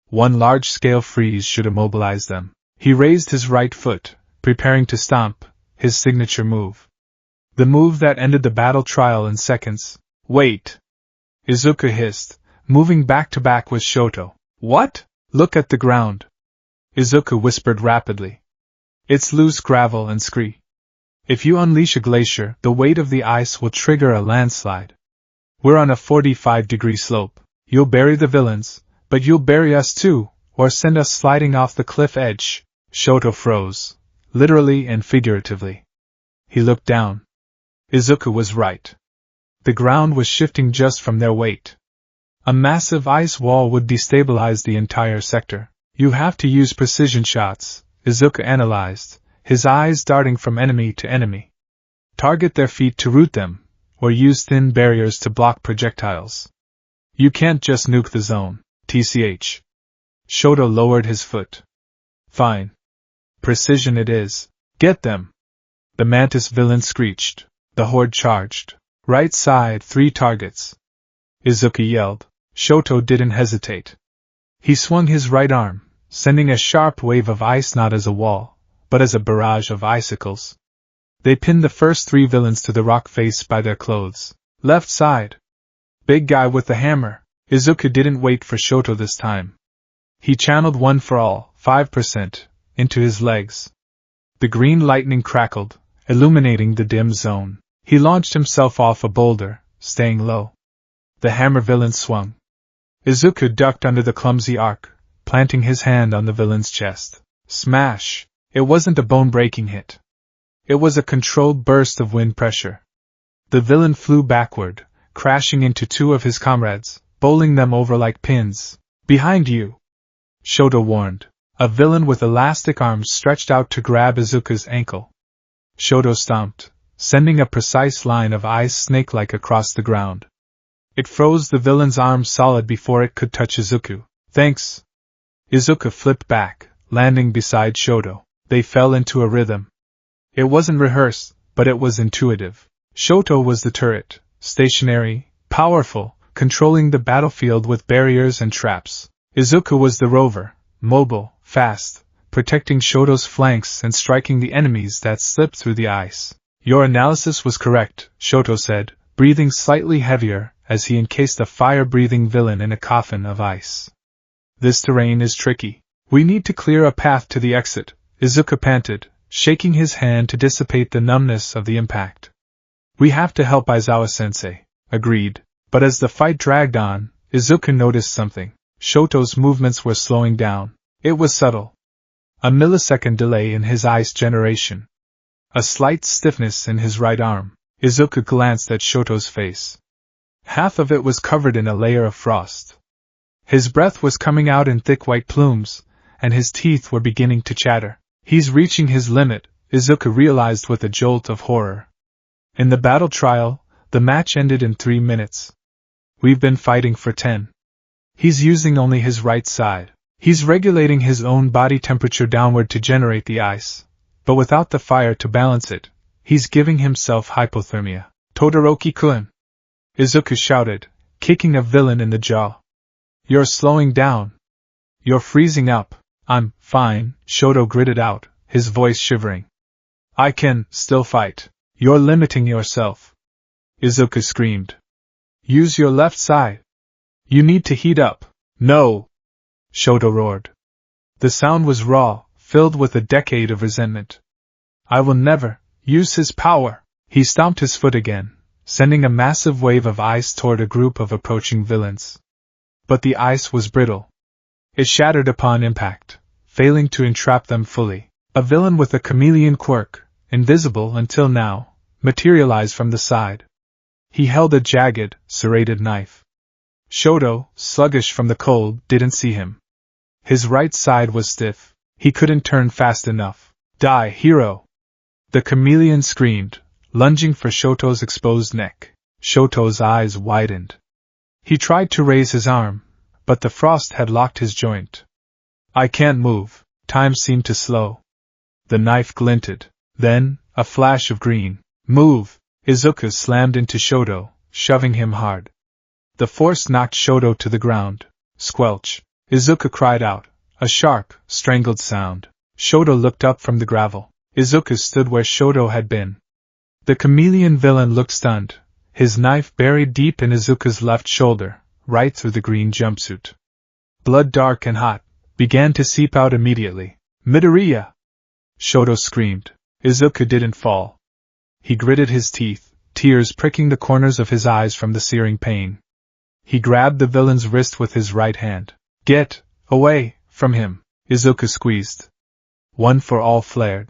One large-scale freeze should immobilize them. He raised his right foot, preparing to stomp, his signature move. The move that ended the battle trial in seconds. Wait! Izuku hissed, moving back-to-back with Shoto. What? Look at the ground. Izuku whispered rapidly. It's loose gravel and scree. If you unleash a glacier, the weight of the ice will trigger a landslide. We're on a 45-degree slope. You'll bury the villains, but you'll bury us too, or send us sliding off the cliff edge. Shoto froze, literally and figuratively. He looked down. Izuku was right. The ground was shifting just from their weight. A massive ice wall would destabilize the entire sector. You have to use precision shots, Izuku analyzed, his eyes darting from enemy to enemy. Target their feet to root them, or use thin barriers to block projectiles. You can't just nuke the zone, tch. Shoto lowered his foot. Fine. Precision it is. Get them. The mantis villain screeched. The horde charged. Right side, 3 targets. Izuku yelled. Shoto didn't hesitate. He swung his right arm, sending a sharp wave of ice not as a wall, but as a barrage of icicles. They pinned the first 3 villains to the rock face by their clothes. Left side. Big guy with the hammer. Izuku didn't wait for Shoto this time. He channeled one for all, 5%, into his legs. The green lightning crackled, illuminating the dim zone. He launched himself off a boulder, staying low. The hammer villain swung. Izuku ducked under the clumsy arc, planting his hand on the villain's chest. Smash! It wasn't a bone-breaking hit. It was a controlled burst of wind pressure. The villain flew backward, crashing into 2 of his comrades, bowling them over like pins. Behind you! Shoto warned. A villain with elastic arms stretched out to grab Izuku's ankle. Shoto stomped, sending a precise line of ice snake-like across the ground. It froze the villain's arm solid before it could touch Izuku. Thanks. Izuku flipped back, landing beside Shoto. They fell into a rhythm. It wasn't rehearsed, but it was intuitive. Shoto was the turret, stationary, powerful, controlling the battlefield with barriers and traps. Izuku was the rover, mobile, fast, protecting Shoto's flanks and striking the enemies that slipped through the ice. Your analysis was correct, Shoto said, breathing slightly heavier as he encased a fire-breathing villain in a coffin of ice. This terrain is tricky. We need to clear a path to the exit, Izuku panted, shaking his hand to dissipate the numbness of the impact. We have to help Aizawa-sensei, agreed. But as the fight dragged on, Izuku noticed something. Shoto's movements were slowing down. It was subtle. A millisecond delay in his ice generation. A slight stiffness in his right arm. Izuku glanced at Shoto's face. Half of it was covered in a layer of frost. His breath was coming out in thick white plumes, and his teeth were beginning to chatter. He's reaching his limit, Izuku realized with a jolt of horror. In the battle trial, the match ended in 3 minutes. We've been fighting for 10. He's using only his right side. He's regulating his own body temperature downward to generate the ice, but without the fire to balance it, he's giving himself hypothermia. Todoroki-kun! Izuku shouted, kicking a villain in the jaw. You're slowing down. You're freezing up. I'm fine, Shoto gritted out, his voice shivering. I can still fight. You're limiting yourself. Izuku screamed. Use your left side. You need to heat up. No! Shoto roared. The sound was raw, filled with a decade of resentment. I will never use his power. He stomped his foot again, sending a massive wave of ice toward a group of approaching villains. But the ice was brittle. It shattered upon impact, failing to entrap them fully. A villain with a chameleon quirk, invisible until now, materialized from the side. He held a jagged, serrated knife. Shoto, sluggish from the cold, didn't see him. His right side was stiff. He couldn't turn fast enough. Die, hero! The chameleon screamed, lunging for Shoto's exposed neck. Shoto's eyes widened. He tried to raise his arm, but the frost had locked his joint. I can't move. Time seemed to slow. The knife glinted. Then, a flash of green. Move! Izuku slammed into Shoto, shoving him hard. The force knocked Shoto to the ground. Squelch! Izuku cried out, a sharp, strangled sound. Shoto looked up from the gravel. Izuku stood where Shoto had been. The chameleon villain looked stunned, his knife buried deep in Izuku's left shoulder, right through the green jumpsuit. Blood dark and hot began to seep out immediately. Midoriya! Shoto screamed. Izuku didn't fall. He gritted his teeth, tears pricking the corners of his eyes from the searing pain. He grabbed the villain's wrist with his right hand. Get away from him! Izuku squeezed. One for all flared.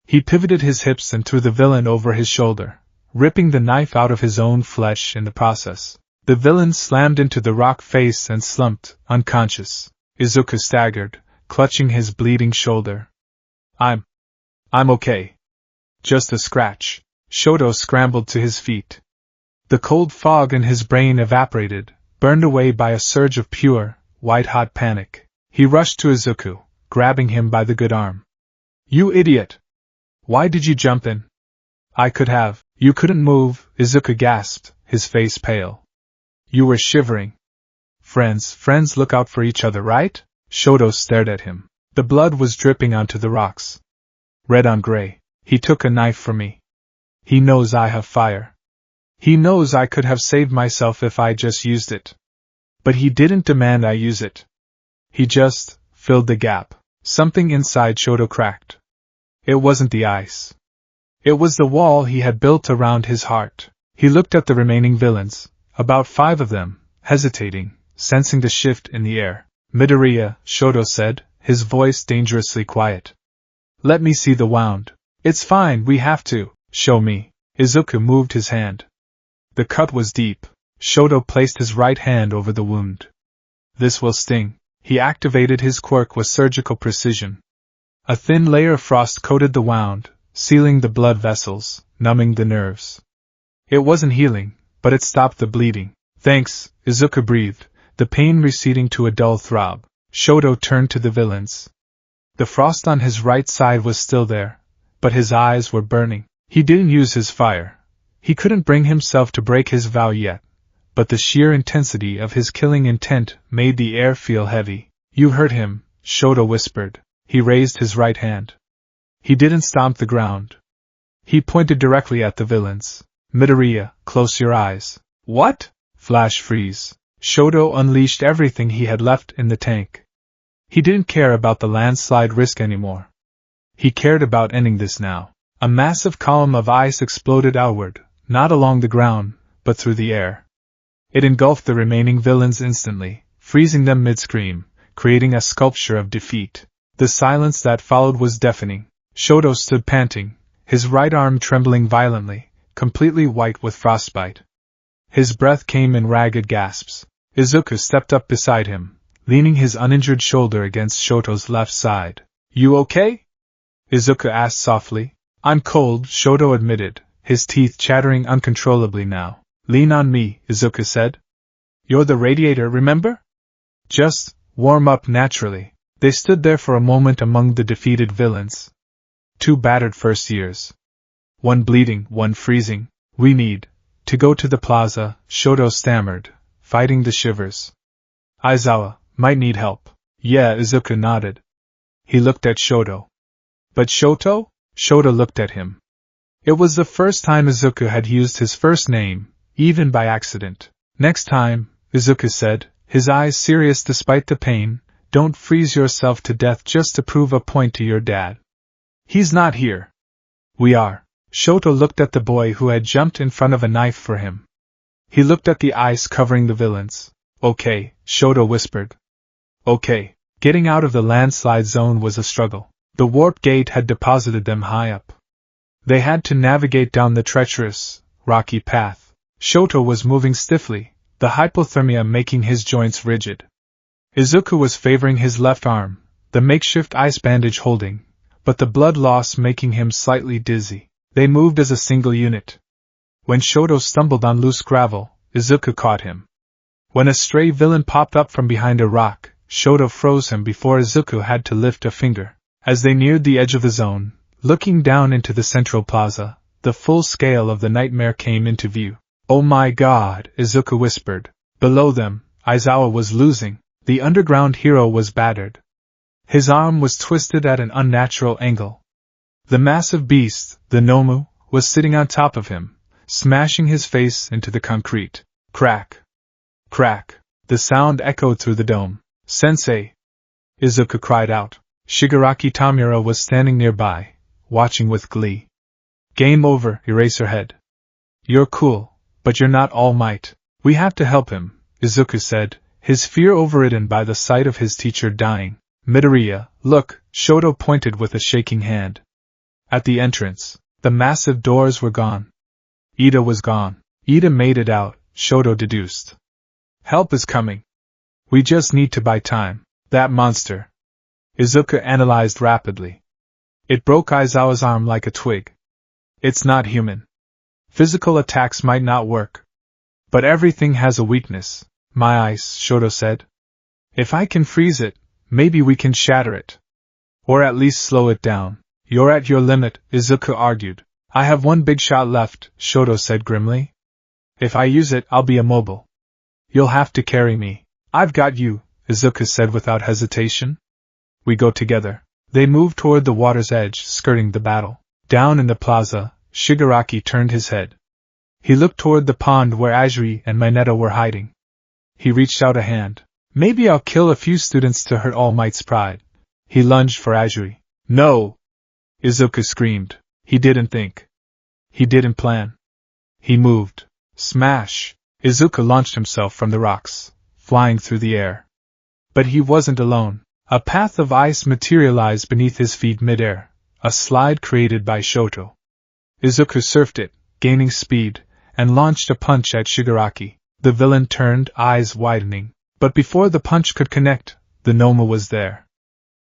He pivoted his hips and threw the villain over his shoulder, ripping the knife out of his own flesh in the process. The villain slammed into the rock face and slumped, unconscious. Izuku staggered, clutching his bleeding shoulder. I'm okay. Just a scratch. Shoto scrambled to his feet. The cold fog in his brain evaporated, burned away by a surge of pure, white-hot panic. He rushed to Izuku, grabbing him by the good arm. You idiot! Why did you jump in? I could have. You couldn't move, Izuku gasped, his face pale. You were shivering. Friends look out for each other, right? Shoto stared at him. The blood was dripping onto the rocks. Red on gray. He took a knife from me. He knows I have fire. He knows I could have saved myself if I just used it. But he didn't demand I use it. He just filled the gap. Something inside Shoto cracked. It wasn't the ice. It was the wall he had built around his heart. He looked at the remaining villains, about 5 of them, hesitating, sensing the shift in the air. Midoriya, Shoto said, his voice dangerously quiet. Let me see the wound. It's fine, we have to. Show me. Izuku moved his hand. The cut was deep. Shoto placed his right hand over the wound. This will sting. He activated his quirk with surgical precision. A thin layer of frost coated the wound, sealing the blood vessels, numbing the nerves. It wasn't healing, but it stopped the bleeding. Thanks, Izuku breathed, the pain receding to a dull throb. Shoto turned to the villains. The frost on his right side was still there, but his eyes were burning. He didn't use his fire. He couldn't bring himself to break his vow yet, but the sheer intensity of his killing intent made the air feel heavy. You heard him, Shoto whispered. He raised his right hand. He didn't stomp the ground. He pointed directly at the villains. Midoriya, close your eyes. What? Flash freeze. Shoto unleashed everything he had left in the tank. He didn't care about the landslide risk anymore. He cared about ending this now. A massive column of ice exploded outward, not along the ground, but through the air. It engulfed the remaining villains instantly, freezing them mid-scream, creating a sculpture of defeat. The silence that followed was deafening. Shoto stood panting, his right arm trembling violently, completely white with frostbite. His breath came in ragged gasps. Izuku stepped up beside him, leaning his uninjured shoulder against Shoto's left side. You okay? Izuku asked softly. I'm cold, Shoto admitted, his teeth chattering uncontrollably now. Lean on me, Izuku said. You're the radiator, remember? Just warm up naturally. They stood there for a moment among the defeated villains. 2 battered first years. One bleeding, one freezing. We need to go to the plaza, Shoto stammered, fighting the shivers. Aizawa might need help. Yeah, Izuku nodded. He looked at Shoto. But Shoto? Shota looked at him. It was the first time Izuku had used his first name, even by accident. Next time, Izuku said, his eyes serious despite the pain, don't freeze yourself to death just to prove a point to your dad. He's not here. We are. Shota looked at the boy who had jumped in front of a knife for him. He looked at the ice covering the villains. Okay, Shota whispered. Okay. Getting out of the landslide zone was a struggle. The warp gate had deposited them high up. They had to navigate down the treacherous, rocky path. Shota was moving stiffly, the hypothermia making his joints rigid. Izuku was favoring his left arm, the makeshift ice bandage holding, but the blood loss making him slightly dizzy. They moved as a single unit. When Shota stumbled on loose gravel, Izuku caught him. When a stray villain popped up from behind a rock, Shota froze him before Izuku had to lift a finger. As they neared the edge of the zone, looking down into the central plaza, the full scale of the nightmare came into view. Oh my God, Izuku whispered. Below them, Aizawa was losing. The underground hero was battered. His arm was twisted at an unnatural angle. The massive beast, the Nomu, was sitting on top of him, smashing his face into the concrete. Crack! Crack! The sound echoed through the dome. Sensei! Izuku cried out. Shigaraki Tamura was standing nearby, watching with glee. Game over, Eraserhead. You're cool, but you're not All Might. We have to help him, Izuku said, his fear overridden by the sight of his teacher dying. Midoriya, look, Shota pointed with a shaking hand. At the entrance, the massive doors were gone. Ida was gone. Ida made it out, Shota deduced. Help is coming. We just need to buy time. That monster. Izuku analyzed rapidly. It broke Aizawa's arm like a twig. It's not human. Physical attacks might not work. But everything has a weakness, my ice, Shota said. If I can freeze it, maybe we can shatter it. Or at least slow it down. You're at your limit, Izuku argued. I have one big shot left, Shota said grimly. If I use it, I'll be immobile. You'll have to carry me. I've got you, Izuku said without hesitation. We go together. They moved toward the water's edge, skirting the battle. Down in the plaza, Shigaraki turned his head. He looked toward the pond where Ajiri and Mineta were hiding. He reached out a hand. Maybe I'll kill a few students to hurt All Might's pride. He lunged for Ajiri. No! Izuku screamed. He didn't think. He didn't plan. He moved. Smash! Izuku launched himself from the rocks, flying through the air. But he wasn't alone. A path of ice materialized beneath his feet midair, a slide created by Shoto. Izuku surfed it, gaining speed, and launched a punch at Shigaraki. The villain turned, eyes widening. But before the punch could connect, the Noma was there.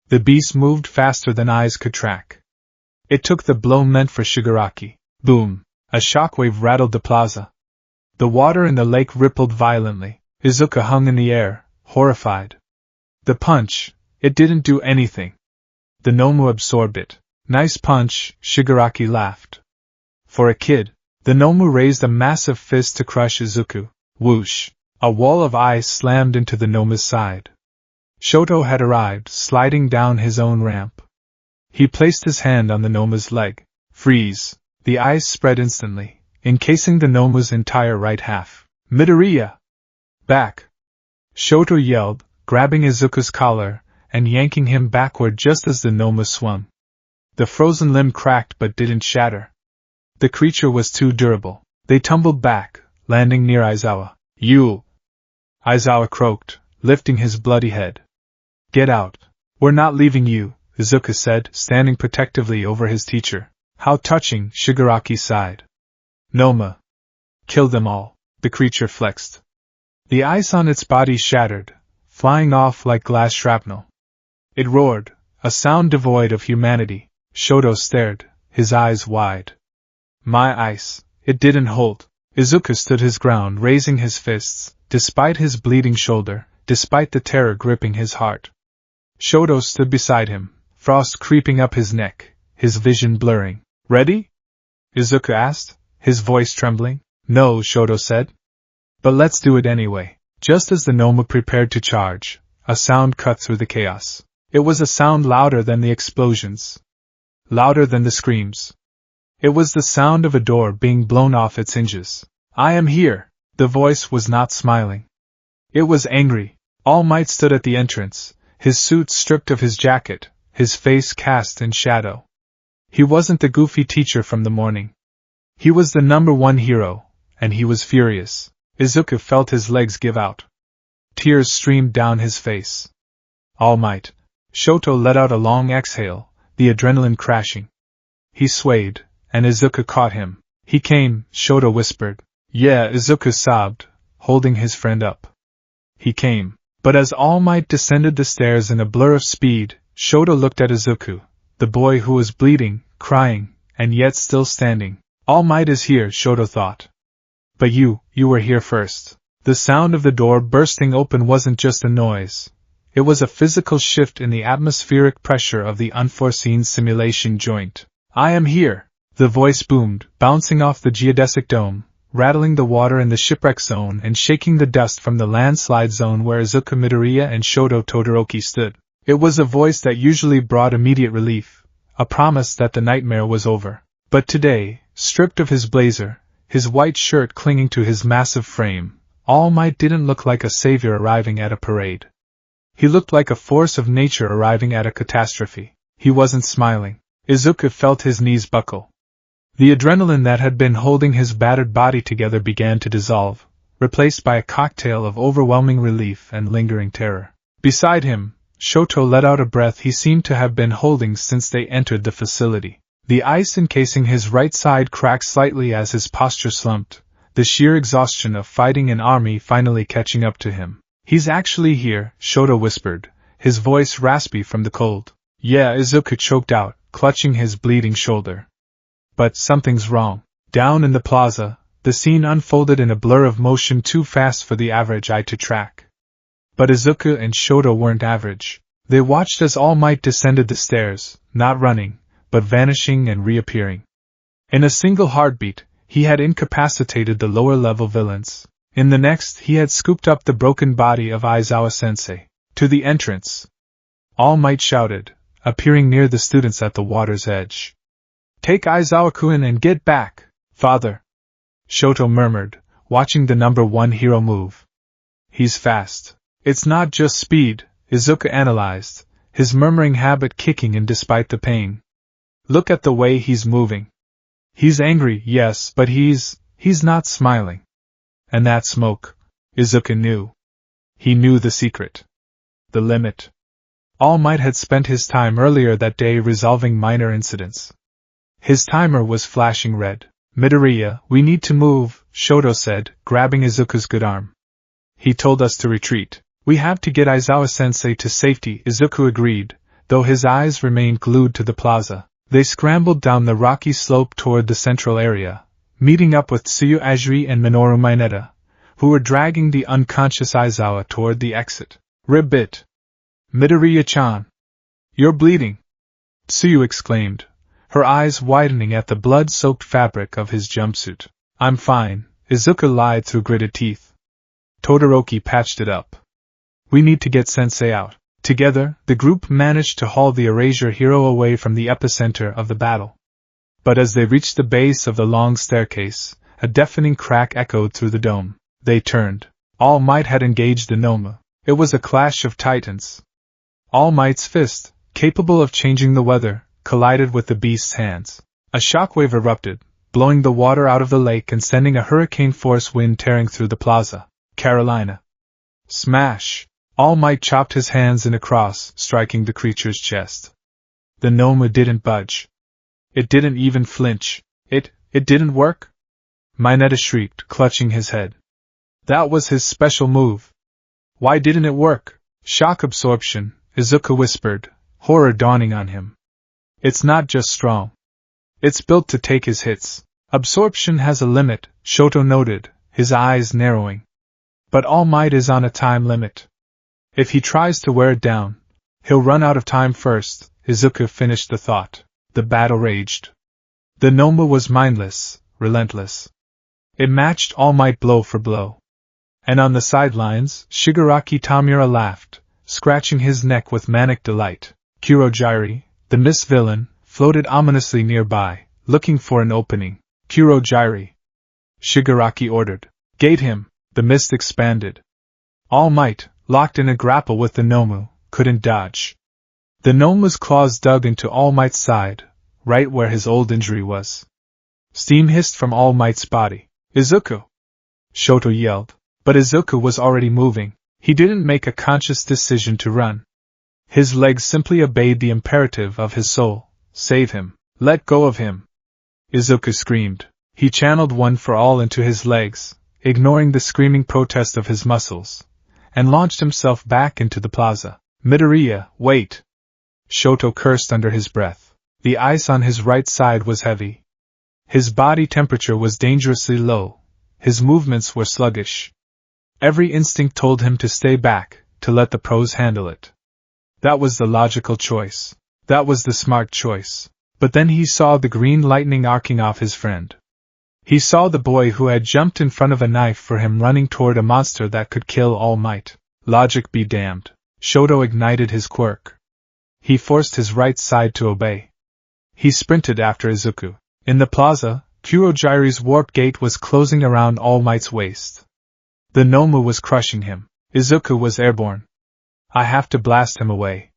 The beast moved faster than eyes could track. It took the blow meant for Shigaraki. Boom! A shockwave rattled the plaza. The water in the lake rippled violently. Izuku hung in the air, horrified. The punch, it didn't do anything. The Nomu absorbed it. Nice punch, Shigaraki laughed. For a kid, the Nomu raised a massive fist to crush Izuku. Whoosh! A wall of ice slammed into the Noma's side. Shoto had arrived, sliding down his own ramp. He placed his hand on the Noma's leg. Freeze! The ice spread instantly, encasing the Noma's entire right half. Midoriya! Back! Shoto yelled, grabbing Izuku's collar and yanking him backward just as the Noma swung. The frozen limb cracked but didn't shatter. The creature was too durable. They tumbled back, landing near Aizawa. You! Aizawa croaked, lifting his bloody head. Get out. We're not leaving you, Izuku said, standing protectively over his teacher. How touching, Shigaraki sighed. Noma. Kill them all, the creature flexed. The ice on its body shattered, flying off like glass shrapnel. It roared, a sound devoid of humanity. Shoto stared, his eyes wide. My ice, it didn't hold. Izuku stood his ground, raising his fists, despite his bleeding shoulder, despite the terror gripping his heart. Shoto stood beside him, frost creeping up his neck, his vision blurring. Ready? Izuku asked, his voice trembling. No, Shoto said. But let's do it anyway. Just as the Noma prepared to charge, a sound cut through the chaos. It was a sound louder than the explosions. louder than the screams. It was the sound of a door being blown off its hinges. I am here! The voice was not smiling. It was angry. All Might stood at the entrance, his suit stripped of his jacket, his face cast in shadow. He wasn't the goofy teacher from the morning. He was the #1 hero, and he was furious. Izuku felt his legs give out. Tears streamed down his face. All Might. Shoto let out a long exhale, the adrenaline crashing. He swayed, and Izuku caught him. He came, Shoto whispered. Yeah, Izuku sobbed, holding his friend up. He came. But as All Might descended the stairs in a blur of speed, Shoto looked at Izuku, the boy who was bleeding, crying, and yet still standing. All Might is here, Shoto thought. But you were here first. The sound of the door bursting open wasn't just a noise. It was a physical shift in the atmospheric pressure of the unforeseen simulation joint. I am here! The voice boomed, bouncing off the geodesic dome, rattling the water in the shipwreck zone and shaking the dust from the landslide zone where Izuku Midoriya and Shoto Todoroki stood. It was a voice that usually brought immediate relief, a promise that the nightmare was over. But today, stripped of his blazer, his white shirt clinging to his massive frame, All Might didn't look like a savior arriving at a parade. He looked like a force of nature arriving at a catastrophe. He wasn't smiling. Izuku felt his knees buckle. The adrenaline that had been holding his battered body together began to dissolve, replaced by a cocktail of overwhelming relief and lingering terror. Beside him, Shoto let out a breath he seemed to have been holding since they entered the facility. The ice encasing his right side cracked slightly as his posture slumped, the sheer exhaustion of fighting an army finally catching up to him. He's actually here, Shoto whispered, his voice raspy from the cold. Yeah, Izuku choked out, clutching his bleeding shoulder. But something's wrong. Down in the plaza, the scene unfolded in a blur of motion too fast for the average eye to track. But Izuku and Shoto weren't average. They watched as All Might descended the stairs, not running, but vanishing and reappearing. In a single heartbeat, he had incapacitated the lower-level villains. In the next, he had scooped up the broken body of Aizawa-sensei. To the entrance. All Might shouted, appearing near the students at the water's edge. Take Aizawa-kun and get back, father. Shoto murmured, watching the #1 hero move. He's fast. It's not just speed, Izuku analyzed, his murmuring habit kicking in despite the pain. Look at the way he's moving. He's angry, yes, but he's not smiling. And that smoke, Izuku knew. He knew the secret. The limit. All Might had spent his time earlier that day resolving minor incidents. His timer was flashing red. Midoriya, we need to move, Shoto said, grabbing Izuku's good arm. He told us to retreat. We have to get Aizawa-sensei to safety, Izuku agreed, though his eyes remained glued to the plaza. They scrambled down the rocky slope toward the central area, meeting up with Tsuyu Ajiri and Minoru Mineta, who were dragging the unconscious Aizawa toward the exit. Rib bit. Midoriya-chan. You're bleeding. Tsuyu exclaimed, her eyes widening at the blood-soaked fabric of his jumpsuit. I'm fine, Izuku lied through gritted teeth. Todoroki patched it up. We need to get Sensei out. Together, the group managed to haul the Erasure hero away from the epicenter of the battle. But as they reached the base of the long staircase, a deafening crack echoed through the dome. They turned. All Might had engaged the Noma. It was a clash of titans. All Might's fist, capable of changing the weather, collided with the beast's hands. A shockwave erupted, blowing the water out of the lake and sending a hurricane-force wind tearing through the plaza. Carolina. Smash! All Might chopped his hands in a cross, striking the creature's chest. The Noma didn't budge. It didn't even flinch. It didn't work? Mineta shrieked, clutching his head. That was his special move. Why didn't it work? Shock absorption, Izuku whispered, horror dawning on him. It's not just strong. It's built to take his hits. Absorption has a limit, Shoto noted, his eyes narrowing. But All Might is on a time limit. If he tries to wear it down, he'll run out of time first, Izuku finished the thought. The battle raged. The Noma was mindless, relentless. It matched All Might blow for blow. And on the sidelines, Shigaraki Tamura laughed, scratching his neck with manic delight. Kurojiri, the Miss Villain, floated ominously nearby, looking for an opening. Kurogyri, Shigaraki ordered. Gate him. The mist expanded. All Might, locked in a grapple with the Nomu, couldn't dodge. The Nomu's claws dug into All Might's side, right where his old injury was. Steam hissed from All Might's body. Izuku! Shoto yelled. But Izuku was already moving. He didn't make a conscious decision to run. His legs simply obeyed the imperative of his soul. Save him. Let go of him. Izuku screamed. He channeled one for all into his legs, ignoring the screaming protest of his muscles, and launched himself back into the plaza. Midoriya, wait! Shoto cursed under his breath. The ice on his right side was heavy. His body temperature was dangerously low. His movements were sluggish. Every instinct told him to stay back, to let the pros handle it. That was the logical choice. That was the smart choice. But then he saw the green lightning arcing off his friend. He saw the boy who had jumped in front of a knife for him running toward a monster that could kill All Might. Logic be damned. Shoto ignited his quirk. He forced his right side to obey. He sprinted after Izuku. In the plaza, Kurogyri's warp gate was closing around All Might's waist. The Nomu was crushing him. Izuku was airborne. I have to blast him away.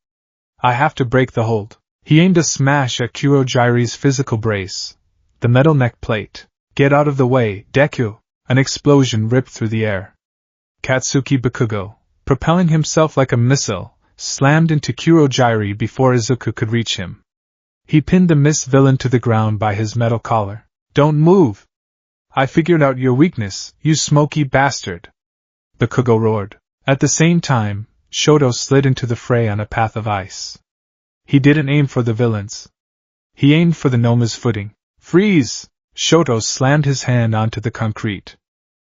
I have to break the hold. He aimed a smash at Kurogyri's physical brace, the metal neck plate. Get out of the way, Deku! An explosion ripped through the air. Katsuki Bakugo, propelling himself like a missile, slammed into Kurogyri before Izuku could reach him. He pinned the mist villain to the ground by his metal collar. Don't move! I figured out your weakness, you smoky bastard! Bakugo roared. At the same time, Shoto slid into the fray on a path of ice. He didn't aim for the villains. He aimed for the Noma's footing. Freeze! Shoto slammed his hand onto the concrete.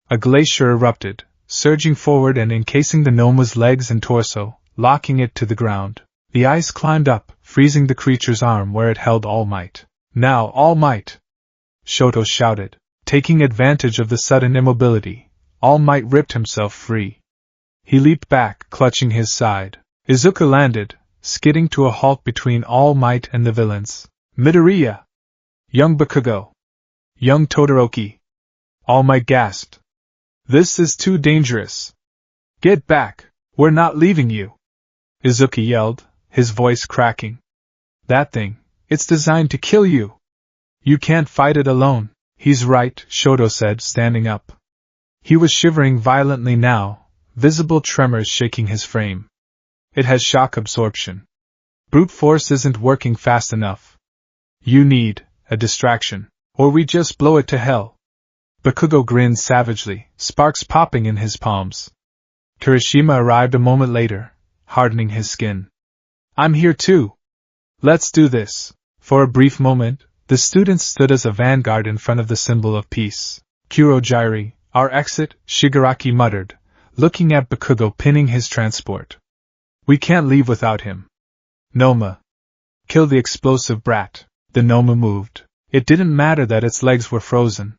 A glacier erupted, surging forward and encasing the Noma's legs and torso, locking it to the ground. The ice climbed up, freezing the creature's arm where it held All Might. Now, All Might! Shoto shouted. Taking advantage of the sudden immobility, All Might ripped himself free. He leaped back, clutching his side. Izuku landed, skidding to a halt between All Might and the villains. Midoriya! Young Bakugo! Young Todoroki! All Might gasped. This is too dangerous. Get back! We're not leaving you! Izuku yelled, his voice cracking. That thing, it's designed to kill you! You can't fight it alone. He's right, Shoto said, standing up. He was shivering violently now, visible tremors shaking his frame. It has shock absorption. Brute force isn't working fast enough. You need a distraction, or we just blow it to hell. Bakugo grinned savagely, sparks popping in his palms. Kirishima arrived a moment later, hardening his skin. I'm here too. Let's do this. For a brief moment, the students stood as a vanguard in front of the symbol of peace. Kurogyri, our exit, Shigaraki muttered, looking at Bakugo pinning his transport. We can't leave without him. Noma. Kill the explosive brat. The Noma moved. It didn't matter that its legs were frozen.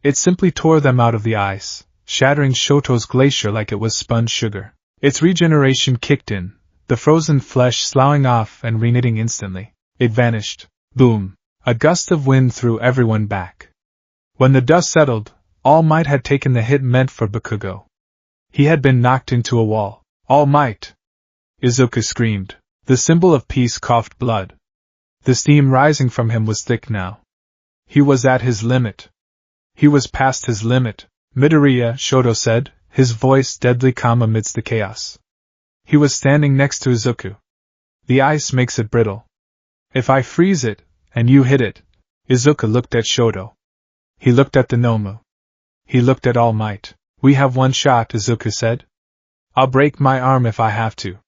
It simply tore them out of the ice, shattering Shoto's glacier like it was sponge sugar. Its regeneration kicked in, the frozen flesh sloughing off and reknitting instantly. It vanished. Boom. A gust of wind threw everyone back. When the dust settled, All Might had taken the hit meant for Bakugo. He had been knocked into a wall. All Might! Izuku screamed. The symbol of peace coughed blood. The steam rising from him was thick now. He was at his limit. He was past his limit. Midoriya, Shoto said, his voice deadly calm amidst the chaos. He was standing next to Izuku. The ice makes it brittle. If I freeze it, and you hit it. Izuku looked at Shoto. He looked at the Nomu. He looked at All Might. We have one shot, Izuku said. I'll break my arm if I have to.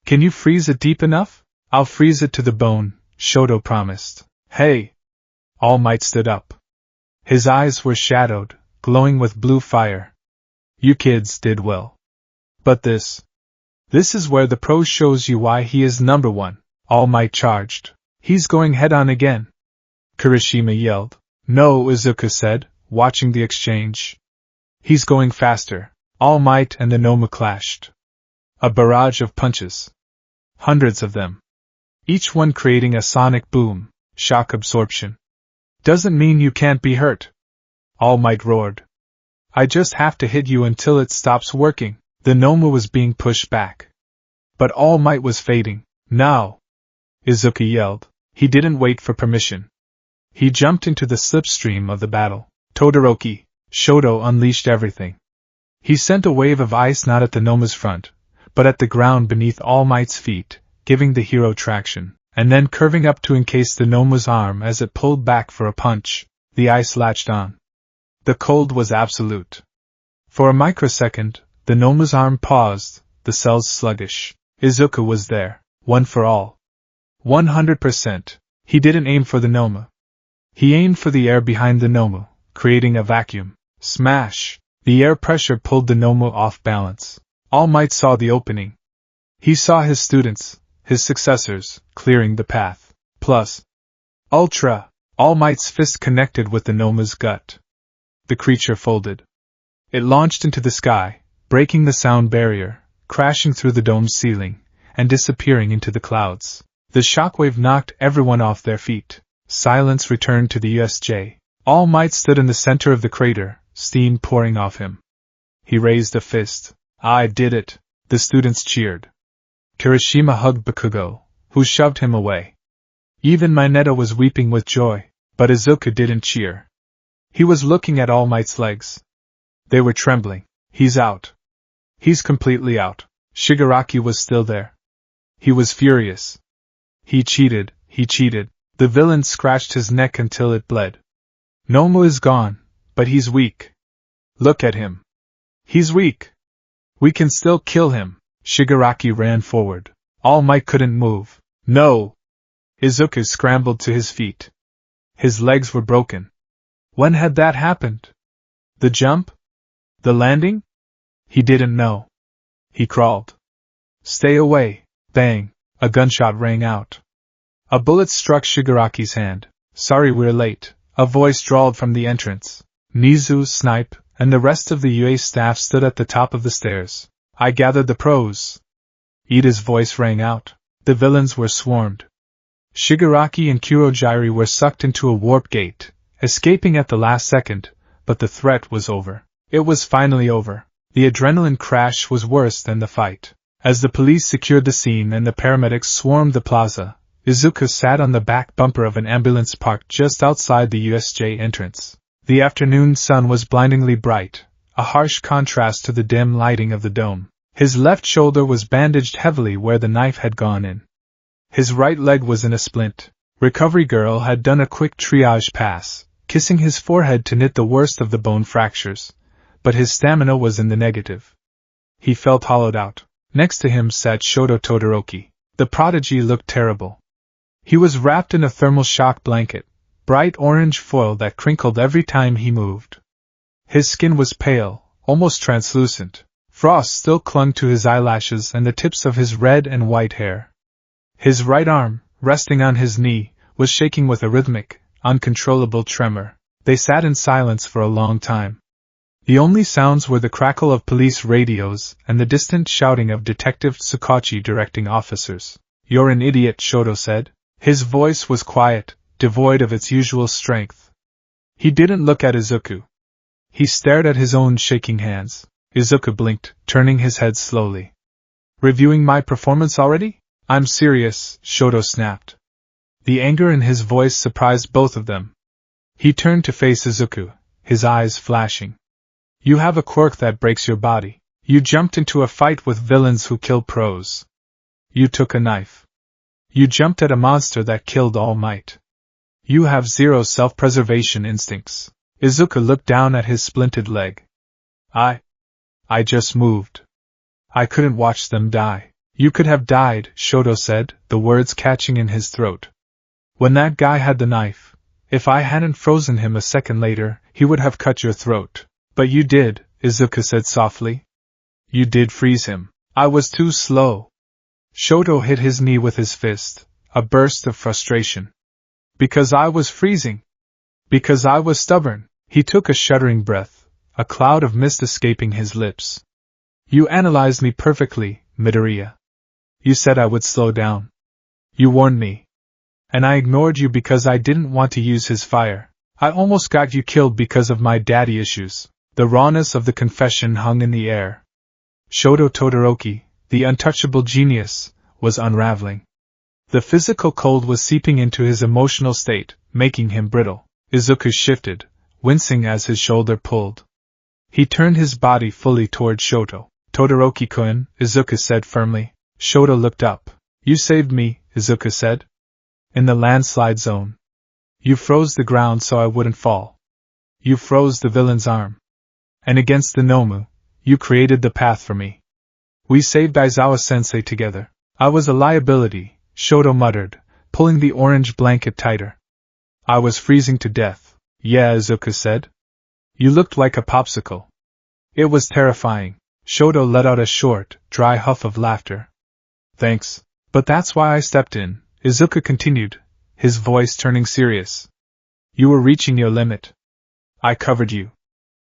Can you freeze it deep enough? I'll freeze it to the bone, Shoto promised. Hey! All Might stood up. His eyes were shadowed, glowing with blue fire. You kids did well. But this is where the pro shows you why he is number one. All Might charged. He's going head-on again. Kirishima yelled. No, Izuku said, watching the exchange. He's going faster. All Might and the Nomu clashed. A barrage of punches. Hundreds of them. each one creating a sonic boom, shock absorption. Doesn't mean you can't be hurt. All Might roared. I just have to hit you until it stops working. The Noma was being pushed back. But All Might was fading. Now! Izuku yelled. He didn't wait for permission. He jumped into the slipstream of the battle. Todoroki, Shoto unleashed everything. He sent a wave of ice not at the Noma's front, but at the ground beneath All Might's feet, giving the hero traction, and then curving up to encase the Noma's arm as it pulled back for a punch. The ice latched on. The cold was absolute. For a microsecond, the Noma's arm paused, the cells sluggish. Izuku was there, one for all. 100%. He didn't aim for the Noma. He aimed for the air behind the Noma, creating a vacuum. Smash! The air pressure pulled the Noma off balance. All Might saw the opening. He saw his students, his successors, clearing the path. Plus, Ultra! All Might's fist connected with the Noma's gut. The creature folded. It launched into the sky, breaking the sound barrier, crashing through the dome's ceiling, and disappearing into the clouds. The shockwave knocked everyone off their feet. Silence returned to the USJ. All Might stood in the center of the crater, steam pouring off him. He raised a fist. I did it! The students cheered. Kirishima hugged Bakugo, who shoved him away. Even Mineta was weeping with joy, but Izuku didn't cheer. He was looking at All Might's legs. They were trembling. He's out. He's completely out. Shigaraki was still there. He was furious. He cheated, he cheated. The villain scratched his neck until it bled. Noma is gone, but he's weak. Look at him. He's weak. We can still kill him. Shigaraki ran forward. All Might couldn't move. No! Izuku scrambled to his feet. His legs were broken. When had that happened? The jump? The landing? He didn't know. He crawled. Stay away. Bang! A gunshot rang out. A bullet struck Shigaraki's hand. Sorry we're late, a voice drawled from the entrance. Nizu, Snipe, and the rest of the UA staff stood at the top of the stairs. I gathered the pros. Ida's voice rang out. The villains were swarmed. Shigaraki and Kurojiri were sucked into a warp gate, escaping at the last second, but the threat was over. It was finally over. The adrenaline crash was worse than the fight. As the police secured the scene and the paramedics swarmed the plaza, Izuku sat on the back bumper of an ambulance parked just outside the USJ entrance. The afternoon sun was blindingly bright, a harsh contrast to the dim lighting of the dome. His left shoulder was bandaged heavily where the knife had gone in. His right leg was in a splint. Recovery girl had done a quick triage pass, kissing his forehead to knit the worst of the bone fractures, but his stamina was in the negative. He felt hollowed out. Next to him sat Shoto Todoroki. The prodigy looked terrible. He was wrapped in a thermal shock blanket, bright orange foil that crinkled every time he moved. His skin was pale, almost translucent. Frost still clung to his eyelashes and the tips of his red and white hair. His right arm, resting on his knee, was shaking with a rhythmic, uncontrollable tremor. They sat in silence for a long time. The only sounds were the crackle of police radios and the distant shouting of Detective Tsukachi directing officers. You're an idiot, Shoto said. His voice was quiet, devoid of its usual strength. He didn't look at Izuku. He stared at his own shaking hands. Izuku blinked, turning his head slowly. Reviewing my performance already? I'm serious, Shoto snapped. The anger in his voice surprised both of them. He turned to face Izuku, his eyes flashing. You have a quirk that breaks your body. You jumped into a fight with villains who kill pros. You took a knife. You jumped at a monster that killed All Might. You have zero self-preservation instincts. Izuku looked down at his splinted leg. I just moved. I couldn't watch them die. You could have died, Shoto said, the words catching in his throat. When that guy had the knife, if I hadn't frozen him a second later, he would have cut your throat. But you did, Izuku said softly. You did freeze him. I was too slow. Shoto hit his knee with his fist, a burst of frustration. Because I was freezing. Because I was stubborn. He took a shuddering breath, a cloud of mist escaping his lips. You analyzed me perfectly, Midoriya. You said I would slow down. You warned me. And I ignored you because I didn't want to use his fire. I almost got you killed because of my daddy issues. The rawness of the confession hung in the air. Shoto Todoroki, the untouchable genius, was unraveling. The physical cold was seeping into his emotional state, making him brittle. Izuku shifted, wincing as his shoulder pulled. He turned his body fully toward Shoto. Todoroki-kun, Izuku said firmly. Shoto looked up. You saved me, Izuku said. In the landslide zone. You froze the ground so I wouldn't fall. You froze the villain's arm. And against the Nomu, you created the path for me. We saved Aizawa-sensei together. I was a liability, Shoto muttered, pulling the orange blanket tighter. I was freezing to death. Yeah, Izuku said. You looked like a popsicle. It was terrifying. Shoto let out a short, dry huff of laughter. Thanks. But that's why I stepped in, Izuku continued, his voice turning serious. You were reaching your limit. I covered you.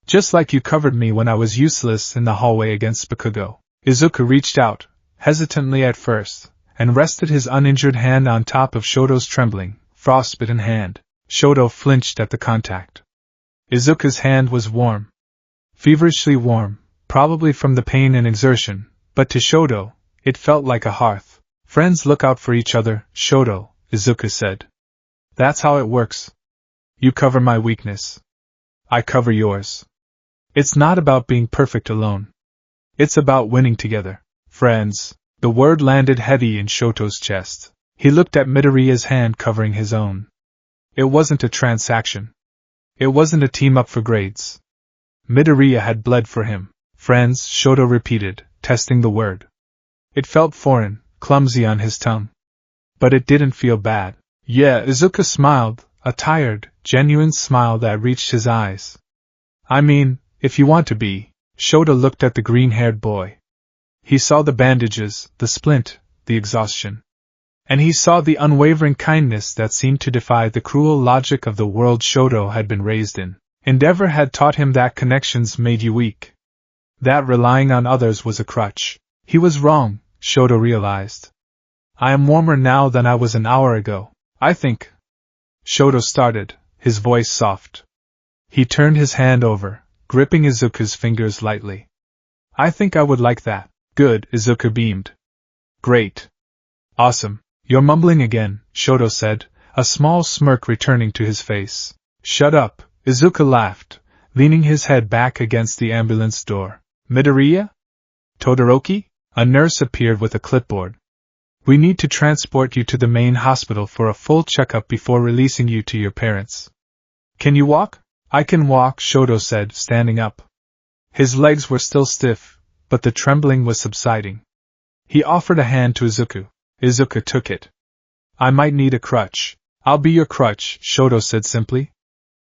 Just like you covered me when I was useless in the hallway against Bakugo. Izuku reached out, hesitantly at first, and rested his uninjured hand on top of Shoto's trembling, frostbitten hand. Shoto flinched at the contact. Izuku's hand was warm. Feverishly warm, probably from the pain and exertion, but to Shoto, it felt like a hearth. Friends look out for each other, Shoto, Izuku said. That's how it works. You cover my weakness. I cover yours. It's not about being perfect alone. It's about winning together. Friends. The word landed heavy in Shoto's chest. He looked at Midoriya's hand covering his own. It wasn't a transaction. It wasn't a team-up for grades. Midoriya had bled for him. Friends, Shoto repeated, testing the word. It felt foreign, clumsy on his tongue. But it didn't feel bad. Yeah, Izuku smiled, a tired, genuine smile that reached his eyes. I mean, if you want to be. Shoto looked at the green-haired boy. He saw the bandages, the splint, the exhaustion. And he saw the unwavering kindness that seemed to defy the cruel logic of the world Shoto had been raised in. Endeavor had taught him that connections made you weak. That relying on others was a crutch. He was wrong, Shoto realized. I am warmer now than I was an hour ago, I think. Shoto started, his voice soft. He turned his hand over, gripping Izuku's fingers lightly. I think I would like that. Good, Izuku beamed. Great. Awesome. You're mumbling again, Shoto said, a small smirk returning to his face. Shut up, Izuku laughed, leaning his head back against the ambulance door. Midoriya? Todoroki? A nurse appeared with a clipboard. We need to transport you to the main hospital for a full checkup before releasing you to your parents. Can you walk? I can walk, Shoto said, standing up. His legs were still stiff, but the trembling was subsiding. He offered a hand to Izuku. Izuku took it. I might need a crutch. I'll be your crutch, Shoto said simply.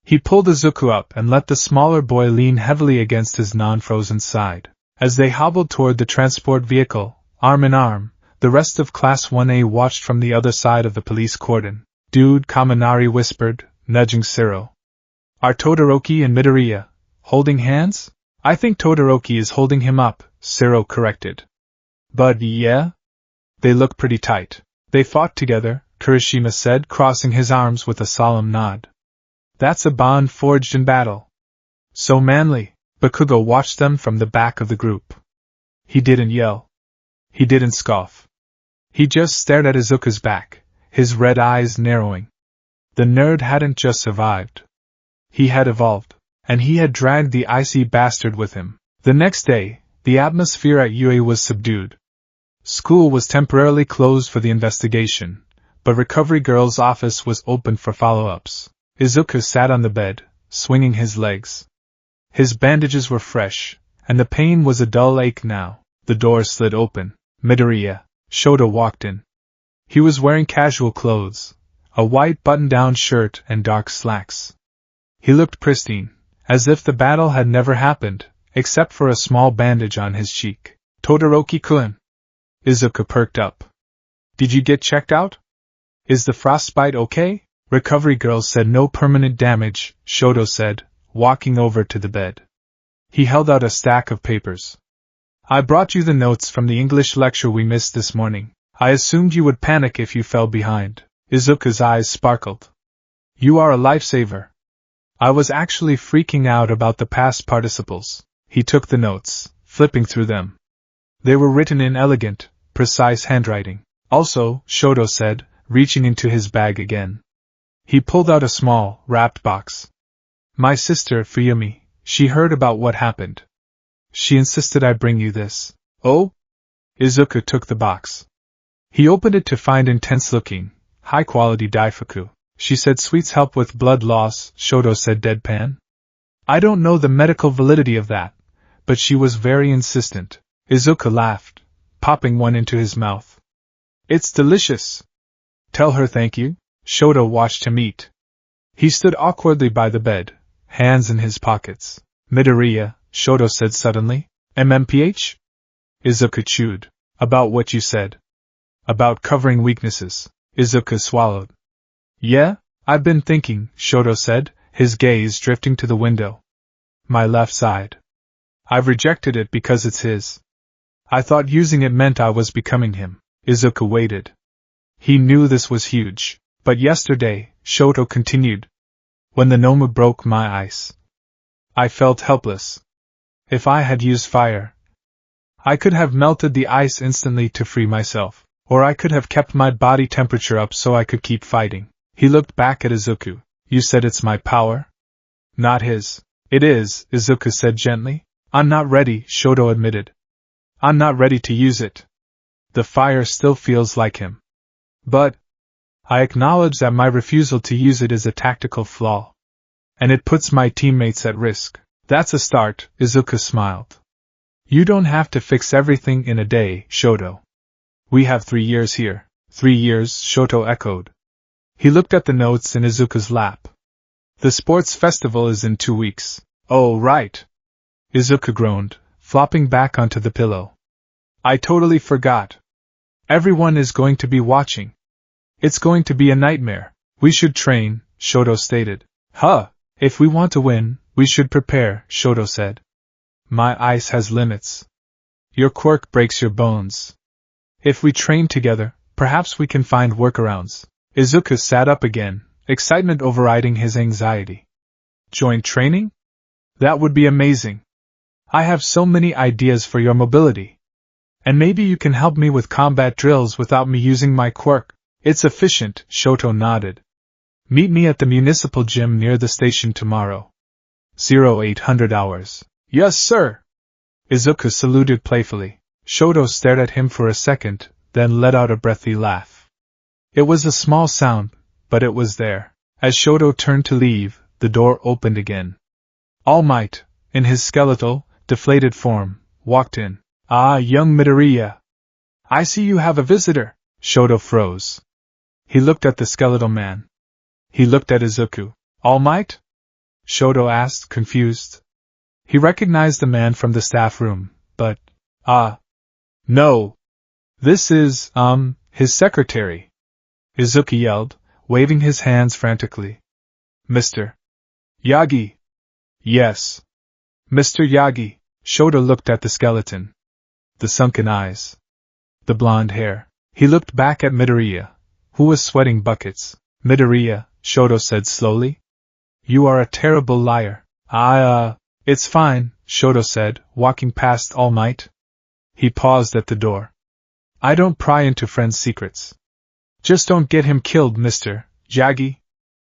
He pulled Izuku up and let the smaller boy lean heavily against his non-frozen side. As they hobbled toward the transport vehicle, arm in arm, the rest of Class 1A watched from the other side of the police cordon. Dude, Kaminari whispered, nudging Ciro. Are Todoroki and Midoriya holding hands? I think Todoroki is holding him up, Ciro corrected. But yeah? They look pretty tight. They fought together, Kirishima said, crossing his arms with a solemn nod. That's a bond forged in battle. So manly. Bakugo watched them from the back of the group. He didn't yell. He didn't scoff. He just stared at Izuku's back, his red eyes narrowing. The nerd hadn't just survived. He had evolved, and he had dragged the icy bastard with him. The next day, the atmosphere at UA was subdued. School was temporarily closed for the investigation, but Recovery Girl's office was open for follow-ups. Izuku sat on the bed, swinging his legs. His bandages were fresh, and the pain was a dull ache now. The door slid open. Midoriya, Shoto walked in. He was wearing casual clothes, a white button-down shirt and dark slacks. He looked pristine, as if the battle had never happened, except for a small bandage on his cheek. Todoroki-kun. Izuku perked up. Did you get checked out? Is the frostbite okay? Recovery Girl said no permanent damage, Shoto said, walking over to the bed. He held out a stack of papers. I brought you the notes from the English lecture we missed this morning. I assumed you would panic if you fell behind. Izuku's eyes sparkled. You are a lifesaver. I was actually freaking out about the past participles. He took the notes, flipping through them. They were written in elegant, precise handwriting. Also, Shoto said, reaching into his bag again. He pulled out a small, wrapped box. My sister, Fuyumi, she heard about what happened. She insisted I bring you this. Oh? Izuku took the box. He opened it to find intense-looking, high-quality daifuku. She said sweets help with blood loss, Shoto said deadpan. I don't know the medical validity of that, but she was very insistent. Izuku laughed, popping one into his mouth. It's delicious. Tell her thank you. Shoto watched him eat. He stood awkwardly by the bed, hands in his pockets. Midoriya, Shoto said suddenly. MMPH? Izuku chewed. About what you said. About covering weaknesses. Izuku swallowed. Yeah, I've been thinking, Shoto said, his gaze drifting to the window. My left side. I've rejected it because it's his. I thought using it meant I was becoming him. Izuku waited. He knew this was huge. But yesterday, Shoto continued. When the Nomu broke my ice, I felt helpless. If I had used fire, I could have melted the ice instantly to free myself. Or I could have kept my body temperature up so I could keep fighting. He looked back at Izuku. You said it's my power? Not his. It is, Izuku said gently. I'm not ready, Shoto admitted. I'm not ready to use it. The fire still feels like him. But I acknowledge that my refusal to use it is a tactical flaw. And it puts my teammates at risk. That's a start, Izuku smiled. You don't have to fix everything in a day, Shoto. We have 3 years here. 3 years, Shoto echoed. He looked at the notes in Izuku's lap. The sports festival is in 2 weeks. Oh, right. Izuku groaned, flopping back onto the pillow. I totally forgot. Everyone is going to be watching. It's going to be a nightmare. We should train, Shoto stated. Huh, if we want to win, we should prepare, Shoto said. My ice has limits. Your quirk breaks your bones. If we train together, perhaps we can find workarounds. Izuku sat up again, excitement overriding his anxiety. Join training? That would be amazing. I have so many ideas for your mobility. And maybe you can help me with combat drills without me using my quirk. It's efficient, Shoto nodded. Meet me at the municipal gym near the station tomorrow. 0800 hours. Yes, sir. Izuku saluted playfully. Shoto stared at him for a second, then let out a breathy laugh. It was a small sound, but it was there. As Shoto turned to leave, the door opened again. All Might, in his skeletal, deflated form, walked in. Ah, young Midoriya. I see you have a visitor. Shoto froze. He looked at the skeletal man. He looked at Izuku. All Might? Shoto asked, confused. He recognized the man from the staff room, but, no. This is, his secretary. Izuku yelled, waving his hands frantically. Mr. Yagi. Yes. Mr. Yagi. Shoto looked at the skeleton. The sunken eyes. The blonde hair. He looked back at Midoriya, who was sweating buckets. Midoriya, Shoto said slowly. You are a terrible liar. It's fine, Shoto said, walking past All Might. He paused at the door. I don't pry into friends' secrets. Just don't get him killed, Mr. Yagi.